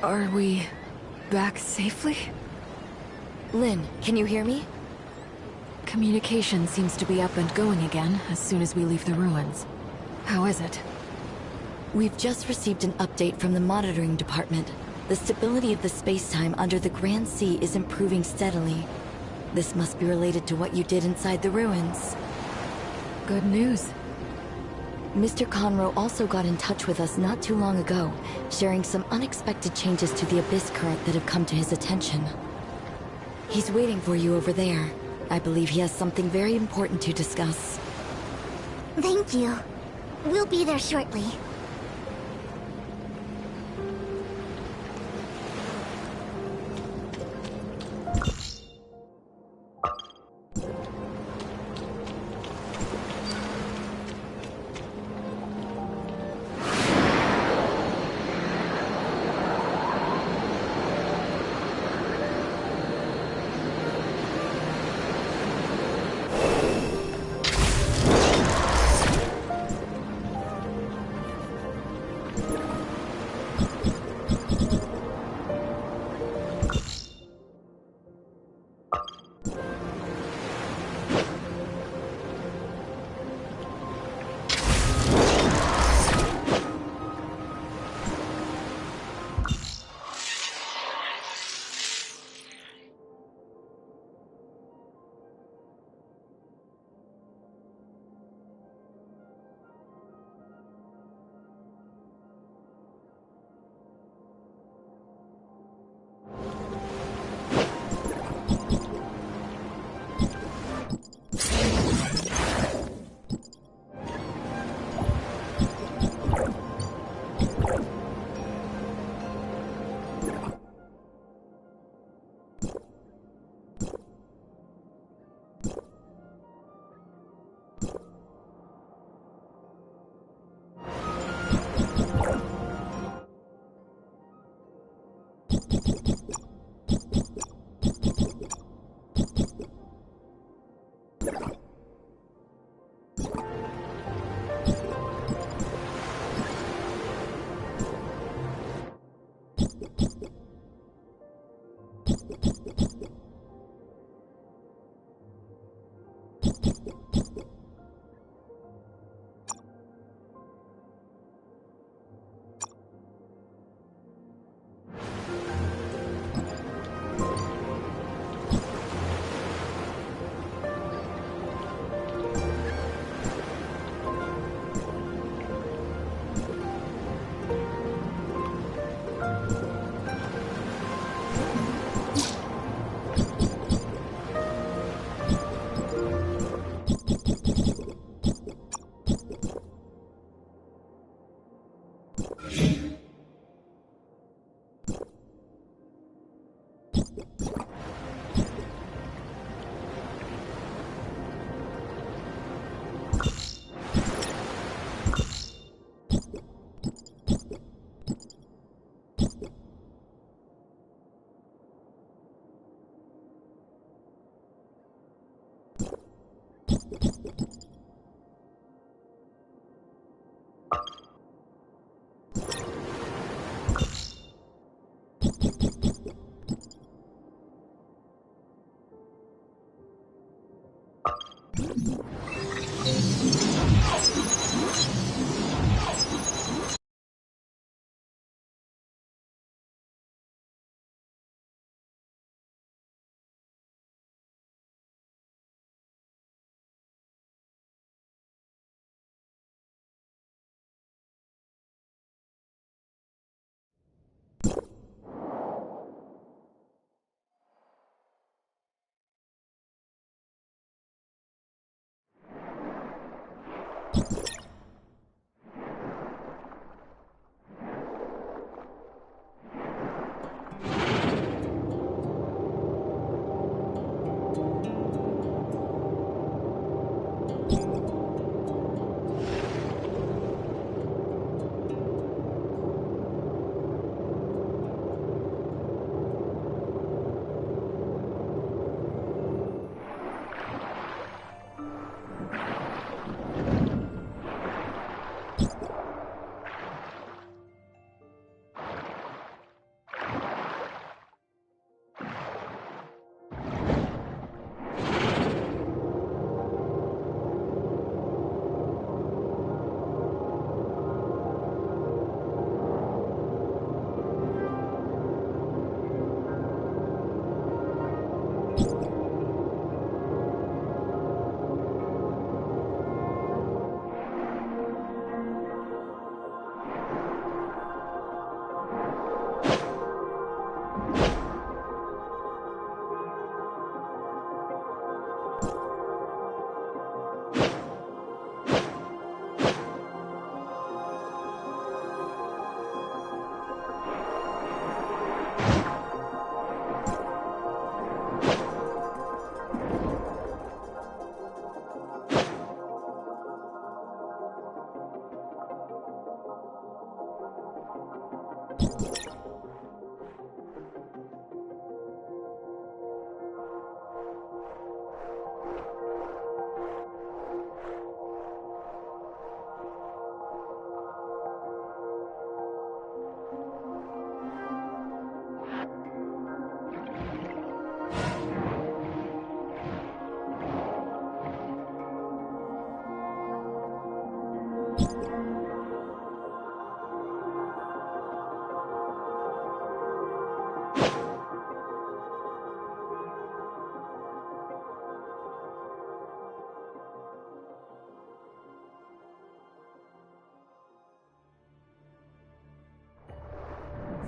Are we back safely? Lynn, can you hear me? Communication seems to be up and going again as soon as we leave the ruins. How is it? We've just received an update from the monitoring department. The stability of the space-time under the Grand Sea is improving steadily. This must be related to what you did inside the ruins. Good news. Mr. Conroe also got in touch with us not too long ago, sharing some unexpected changes to the Abyss current that have come to his attention. He's waiting for you over there. I believe he has something very important to discuss. Thank you. We'll be there shortly.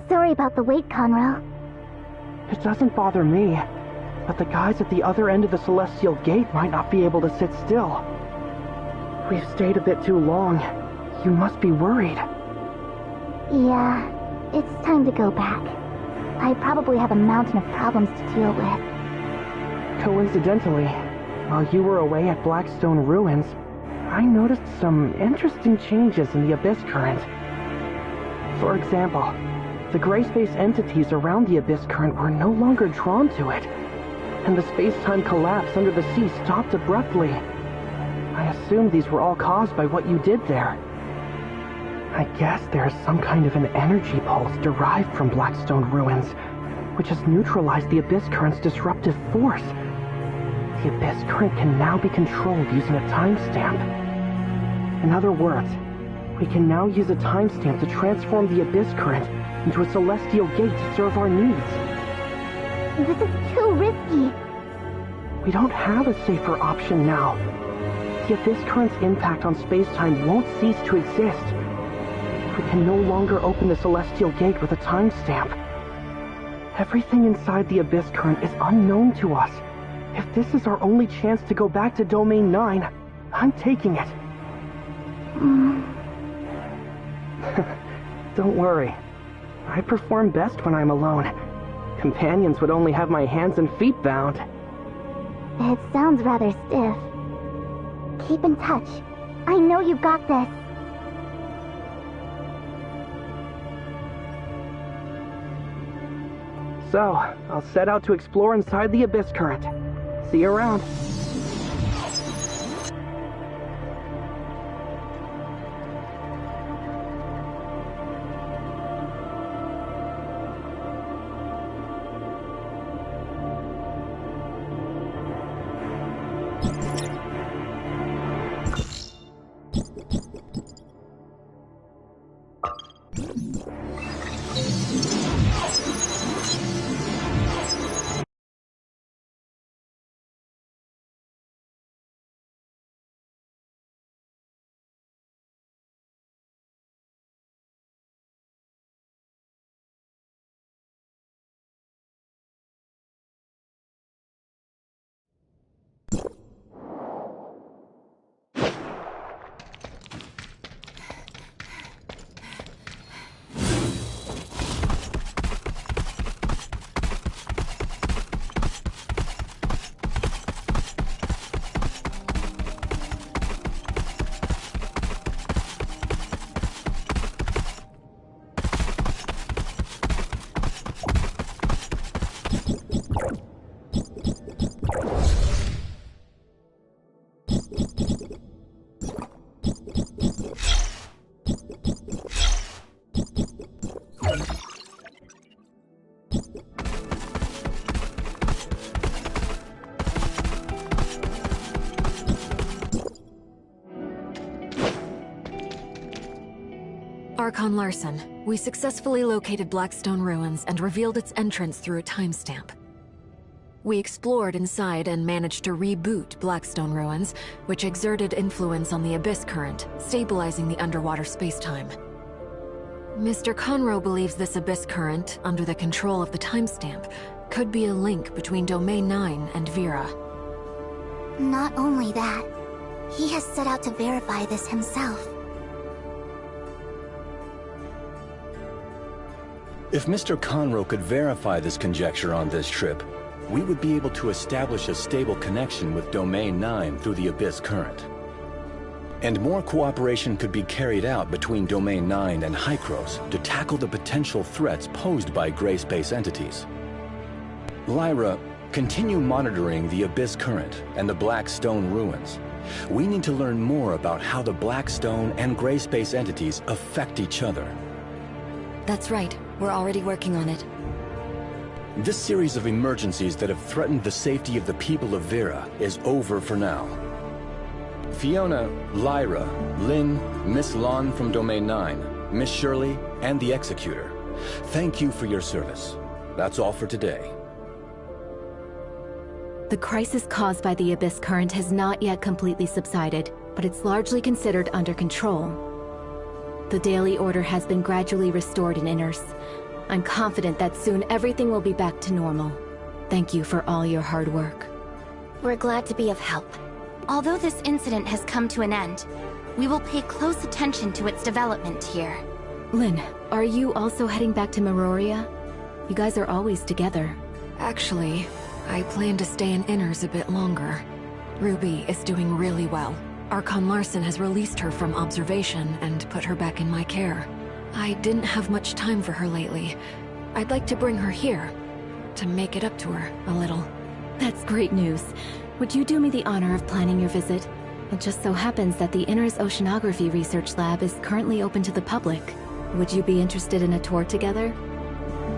Sorry about the wait, Conroe. It doesn't bother me, but the guys at the other end of the Celestial Gate might not be able to sit still. We've stayed a bit too long. You must be worried. Yeah, it's time to go back. I probably have a mountain of problems to deal with. Coincidentally, while you were away at Blackstone Ruins, I noticed some interesting changes in the Abyss Current. For example, the gray space entities around the Abyss Current were no longer drawn to it, and the space-time collapse under the sea stopped abruptly. I assumed these were all caused by what you did there. I guess there is some kind of an energy pulse derived from Blackstone Ruins, which has neutralized the Abyss Current's disruptive force. The Abyss Current can now be controlled using a timestamp. In other words, we can now use a timestamp to transform the Abyss Current into a celestial gate to serve our needs. This is too risky. We don't have a safer option now. The Abyss Current's impact on space-time won't cease to exist. We can no longer open the celestial gate with a timestamp. Everything inside the Abyss Current is unknown to us. If this is our only chance to go back to Domain 9, I'm taking it. Don't worry. I perform best when I'm alone. Companions would only have my hands and feet bound. It sounds rather stiff. Keep in touch. I know you've got this. So, I'll set out to explore inside the Abyss Current. See you around. Archon Larson, we successfully located Blackstone Ruins and revealed its entrance through a timestamp. We explored inside and managed to reboot Blackstone Ruins, which exerted influence on the Abyss Current, stabilizing the underwater spacetime. Mr. Conroe believes this Abyss Current, under the control of the timestamp, could be a link between Domain 9 and Vera. Not only that, he has set out to verify this himself. If Mr. Conroe could verify this conjecture on this trip, we would be able to establish a stable connection with Domain 9 through the Abyss Current. And more cooperation could be carried out between Domain 9 and Hykros to tackle the potential threats posed by gray space entities. Lyra, continue monitoring the Abyss Current and the Blackstone Ruins. We need to learn more about how the Blackstone and gray space entities affect each other. That's right. We're already working on it. This series of emergencies that have threatened the safety of the people of Vera is over for now. Fiona, Lyra, Lynn, Miss Lon from Domain 9, Miss Shirley, and the Executor, thank you for your service. That's all for today. The crisis caused by the Abyss Current has not yet completely subsided, but it's largely considered under control. The Daily Order has been gradually restored in Inners. I'm confident that soon everything will be back to normal. Thank you for all your hard work. We're glad to be of help. Although this incident has come to an end, we will pay close attention to its development here. Lynn, are you also heading back to Meroria? You guys are always together. Actually, I plan to stay in Inners a bit longer. Ruby is doing really well. Archon Larson has released her from observation and put her back in my care. I didn't have much time for her lately. I'd like to bring her here, to make it up to her a little. That's great news. Would you do me the honor of planning your visit? It just so happens that the Inners Oceanography Research Lab is currently open to the public. Would you be interested in a tour together?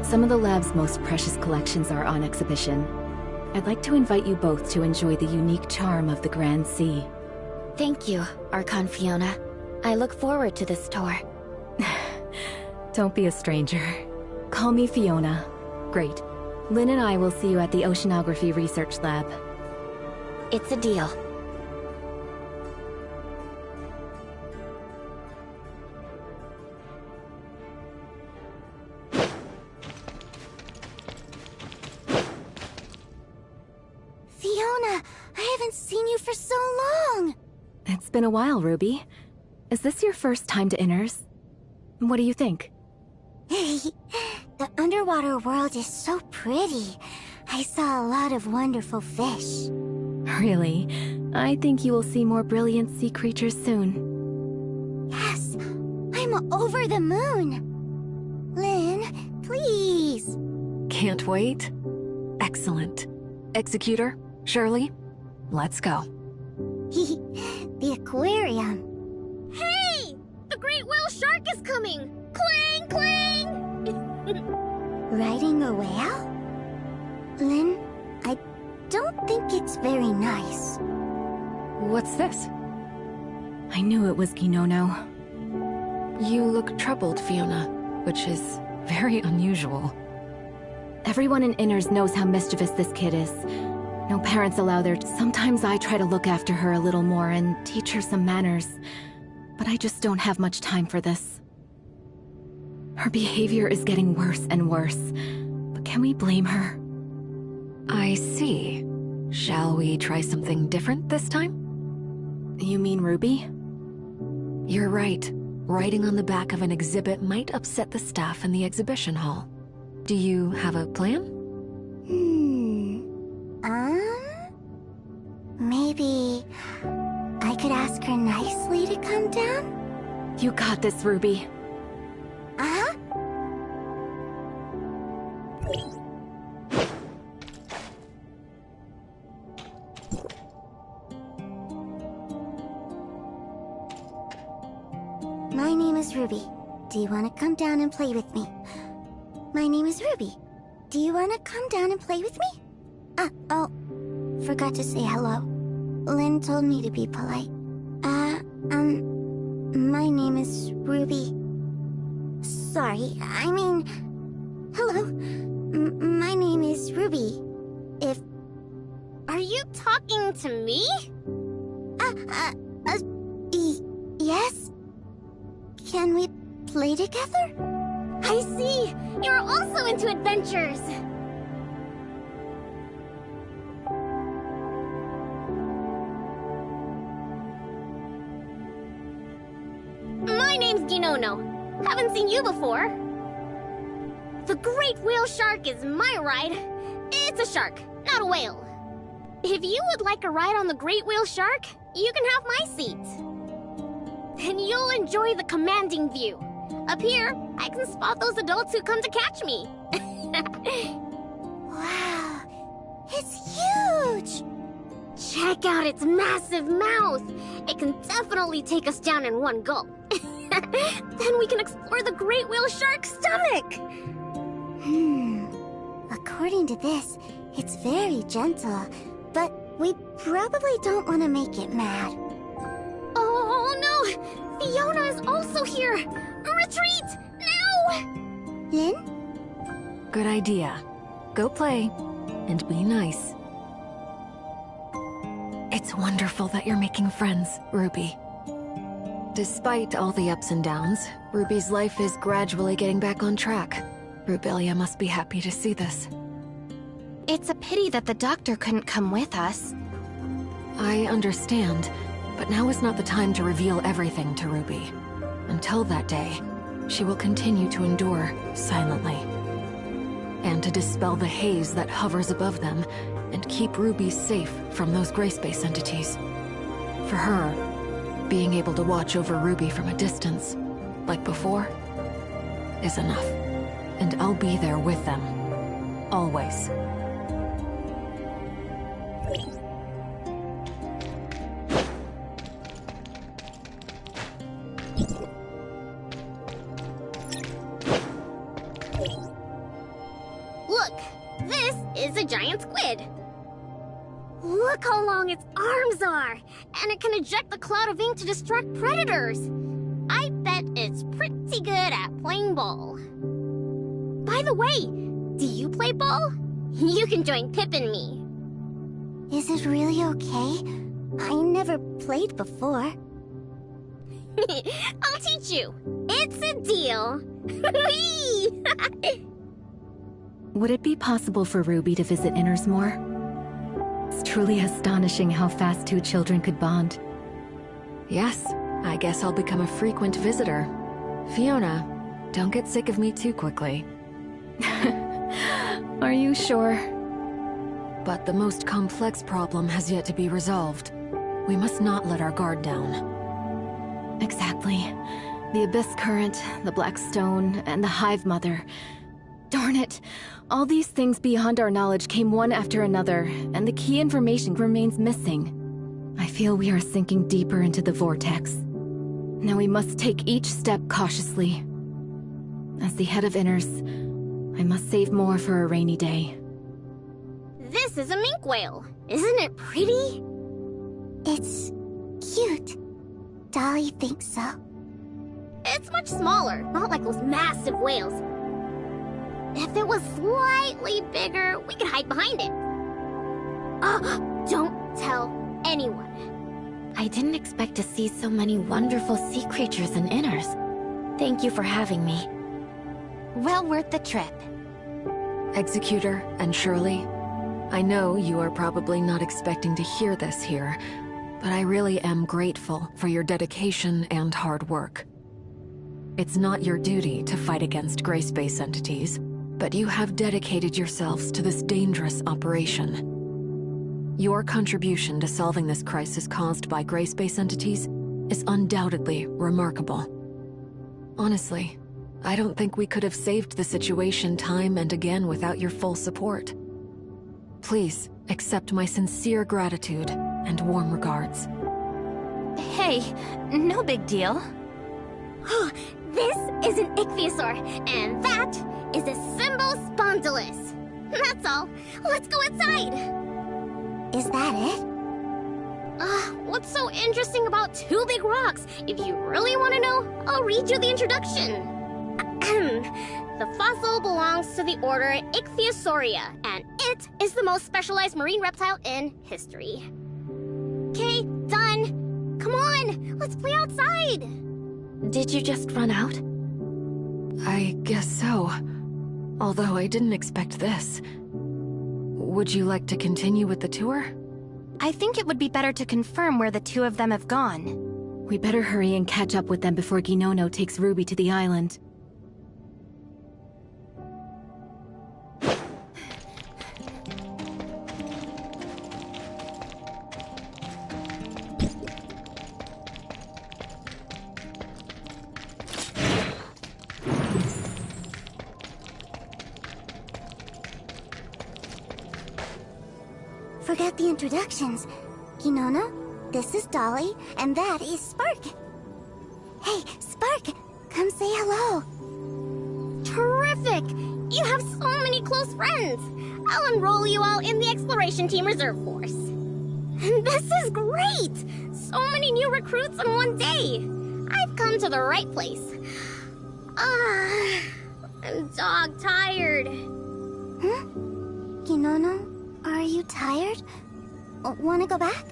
Some of the lab's most precious collections are on exhibition. I'd like to invite you both to enjoy the unique charm of the Grand Sea. Thank you, Archon Fiona. I look forward to this tour. Don't be a stranger. Call me Fiona. Great. Lynn and I will see you at the Oceanography Research Lab. It's a deal. Fiona, I haven't seen you for so long! It's been a while, Ruby. Is this your first time to Inners? What do you think? The underwater world is so pretty. I saw a lot of wonderful fish. Really? I think you will see more brilliant sea creatures soon. Yes, I'm over the moon. Lynn, please. Can't wait. Excellent. Executor, Shirley, let's go. The aquarium. Hey! The great whale shark is coming! Clang, clang! Riding a whale? Lynn, I don't think it's very nice. What's this? I knew it was Ginono. You look troubled, Fiona, which is very unusual. Everyone in Inners knows how mischievous this kid is. No parents allow their... Sometimes I try to look after her a little more and teach her some manners. But I just don't have much time for this. Her behavior is getting worse and worse. But can we blame her? I see. Shall we try something different this time? You mean Ruby? You're right. Riding on the back of an exhibit might upset the staff in the exhibition hall. Do you have a plan? Maybe I could ask her nicely to come down? You got this, Ruby. Uh-huh. My name is Ruby. Do you want to come down and play with me? My name is Ruby. Do you want to come down and play with me? Oh, forgot to say hello. Lynn told me to be polite. My name is Ruby. Sorry, I mean... Hello. My name is Ruby. Are you talking to me? Yes? Can we play together? I see! You're also into adventures! My name's Ginono. Haven't seen you before. The great whale shark is my ride. It's a shark, not a whale. If you would like a ride on the great whale shark, you can have my seat. And you'll enjoy the commanding view. Up here, I can spot those adults who come to catch me. Wow, it's huge! Check out its massive mouth. It can definitely take us down in one gulp. Then we can explore the great whale shark's stomach. According to this, it's very gentle, but we probably don't want to make it mad. Oh no! Fiona is also here! Retreat! Now! Lynn? Good idea. Go play, and be nice. It's wonderful that you're making friends, Ruby. Despite all the ups and downs, Ruby's life is gradually getting back on track. Rubelia must be happy to see this. It's a pity that the doctor couldn't come with us. I understand, but now is not the time to reveal everything to Ruby. Until that day, she will continue to endure silently. And to dispel the haze that hovers above them, and keep Ruby safe from those gray-space entities. For her, being able to watch over Ruby from a distance, like before, is enough. And I'll be there with them. Always. Look! This is a giant squid! Look how long its arms are! And it can eject a cloud of ink to distract predators! I bet it's pretty good at playing ball. By the way, do you play ball? You can join Pip and me. Is it really okay? I never played before. I'll teach you. It's a deal. Would it be possible for Ruby to visit Inners more? It's truly astonishing how fast two children could bond. Yes, I guess I'll become a frequent visitor. Fiona, don't get sick of me too quickly. Are you sure? But the most complex problem has yet to be resolved. We must not let our guard down. Exactly. The Abyss Current, the Black Stone, and the Hive Mother. Darn it! All these things beyond our knowledge came one after another, and the key information remains missing. I feel we are sinking deeper into the vortex. Now we must take each step cautiously. As the head of Inners, I must save more for a rainy day. This is a mink whale. Isn't it pretty? It's cute. Dolly thinks so. It's much smaller, not like those massive whales. If it was slightly bigger, we could hide behind it. Don't tell anyone. I didn't expect to see so many wonderful sea creatures in Inners. Thank you for having me. Well worth the trip. Executor and Shirley, I know you are probably not expecting to hear this here, but I really am grateful for your dedication and hard work. It's not your duty to fight against gray space entities, but you have dedicated yourselves to this dangerous operation. Your contribution to solving this crisis caused by gray space entities is undoubtedly remarkable. Honestly, I don't think we could have saved the situation time and again without your full support. Please accept my sincere gratitude and warm regards. Hey, no big deal. This is an ichthyosaur, and that is a Symbospondylus. That's all. Let's go inside. Is that it? What's so interesting about two big rocks? If you really want to know, I'll read you the introduction. The fossil belongs to the order Ichthyosauria, and it is the most specialized marine reptile in history. Okay, done. Come on, let's play outside. Did you just run out? I guess so. Although I didn't expect this. Would you like to continue with the tour? I think it would be better to confirm where the two of them have gone. We better hurry and catch up with them before Ginono takes Ruby to the island. Forgot the introductions. Ginono, this is Dolly, and that is Spark. Hey, Spark, come say hello. Terrific! You have so many close friends. I'll enroll you all in the Exploration Team Reserve Force. This is great! So many new recruits in one day. I've come to the right place. I'm dog-tired. Huh? Ginono, are you tired? Wanna go back?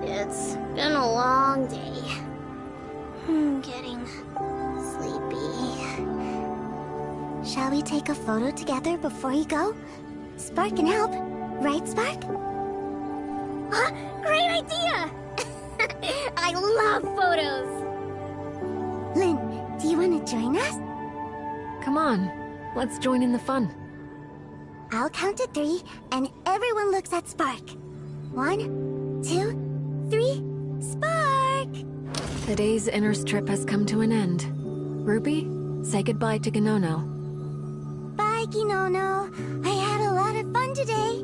It's been a long day. I'm getting sleepy. Shall we take a photo together before you go? Spark can help, right, Spark? Huh? Great idea! I love photos! Lynn, do you want to join us? Come on, let's join in the fun. I'll count to 3, and everyone looks at Spark. 1, 2, 3, Spark! The day's Inners trip has come to an end. Ruby, say goodbye to Ginono. Bye, Ginono. I had a lot of fun today.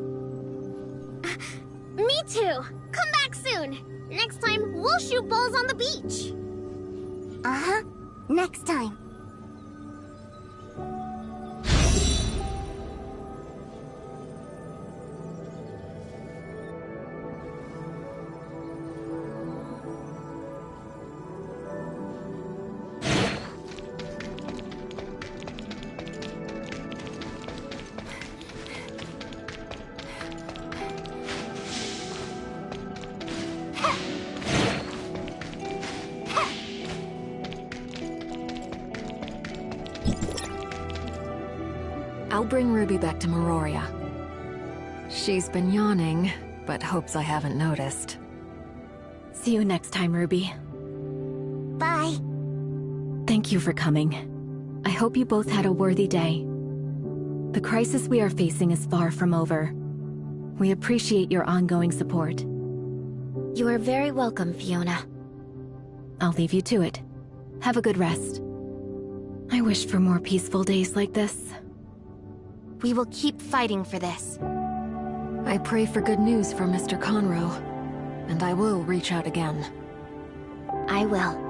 Me too! Come back soon! Next time, we'll shoot balls on the beach! Uh-huh. Next time. I'll bring Ruby back to Meroria. She's been yawning, but hopes I haven't noticed. See you next time, Ruby. Bye. Thank you for coming. I hope you both had a worthy day. The crisis we are facing is far from over. We appreciate your ongoing support. You are very welcome, Fiona. I'll leave you to it. Have a good rest. I wish for more peaceful days like this. We will keep fighting for this. I pray for good news from Mr. Conroe, and I will reach out again. I will.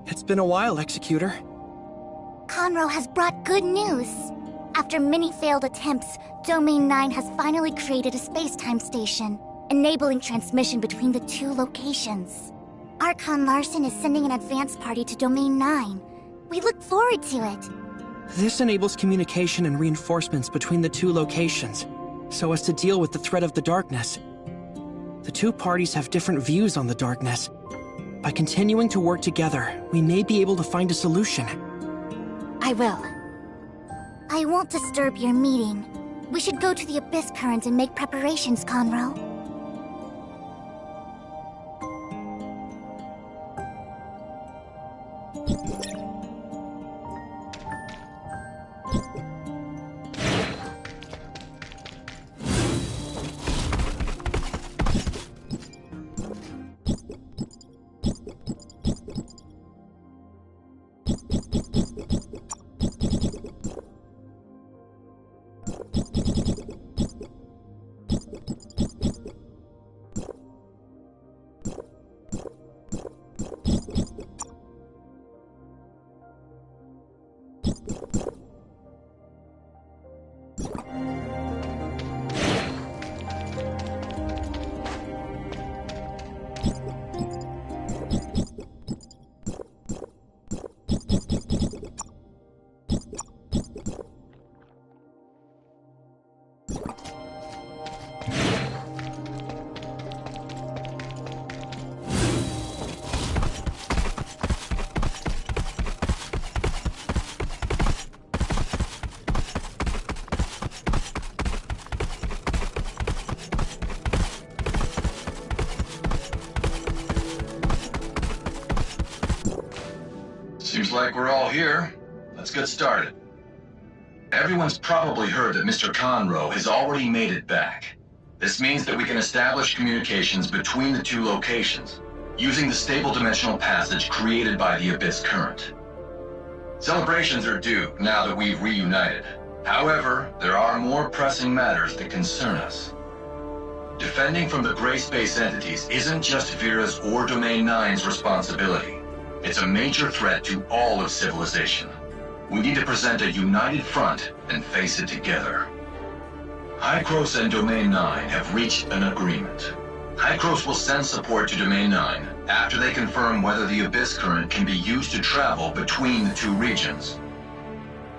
It's been a while, Executor. Conroe has brought good news. After many failed attempts, Domain 9 has finally created a space-time station, enabling transmission between the 2 locations. Archon Larson is sending an advance party to Domain 9. We look forward to it. This enables communication and reinforcements between the 2 locations, so as to deal with the threat of the darkness. The 2 parties have different views on the darkness. By continuing to work together, we may be able to find a solution. I will. I won't disturb your meeting. We should go to the Abyss Current and make preparations, Conroe. Seems like we're all here. Let's get started. Everyone's probably heard that Mr. Conroe has already made it back. This means that we can establish communications between the 2 locations, using the stable dimensional passage created by the Abyss Current. Celebrations are due now that we've reunited. However, there are more pressing matters that concern us. Defending from the gray space entities isn't just Vera's or Domain 9's responsibility. It's a major threat to all of civilization. We need to present a united front and face it together. Hykros and Domain 9 have reached an agreement. Hycros will send support to Domain 9 after they confirm whether the Abyss Current can be used to travel between the two regions.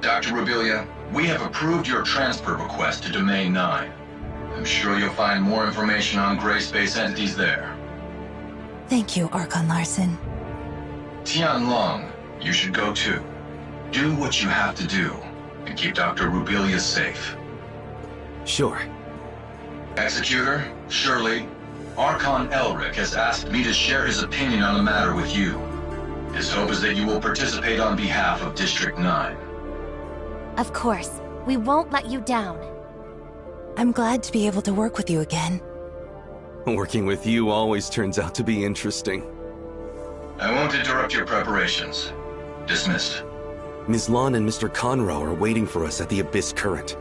Dr. Rubilia, we have approved your transfer request to Domain 9. I'm sure you'll find more information on gray space entities there. Thank you, Archon Larson. Tianlong, you should go too. Do what you have to do, and keep Dr. Rubilia safe. Sure. Executor, Shirley, Archon Elric has asked me to share his opinion on the matter with you. His hope is that you will participate on behalf of District 9. Of course. We won't let you down. I'm glad to be able to work with you again. Working with you always turns out to be interesting. I won't interrupt your preparations. Dismissed. Ms. Lon and Mr. Conroe are waiting for us at the Abyss Current.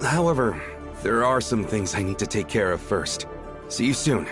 However, there are some things I need to take care of first. See you soon.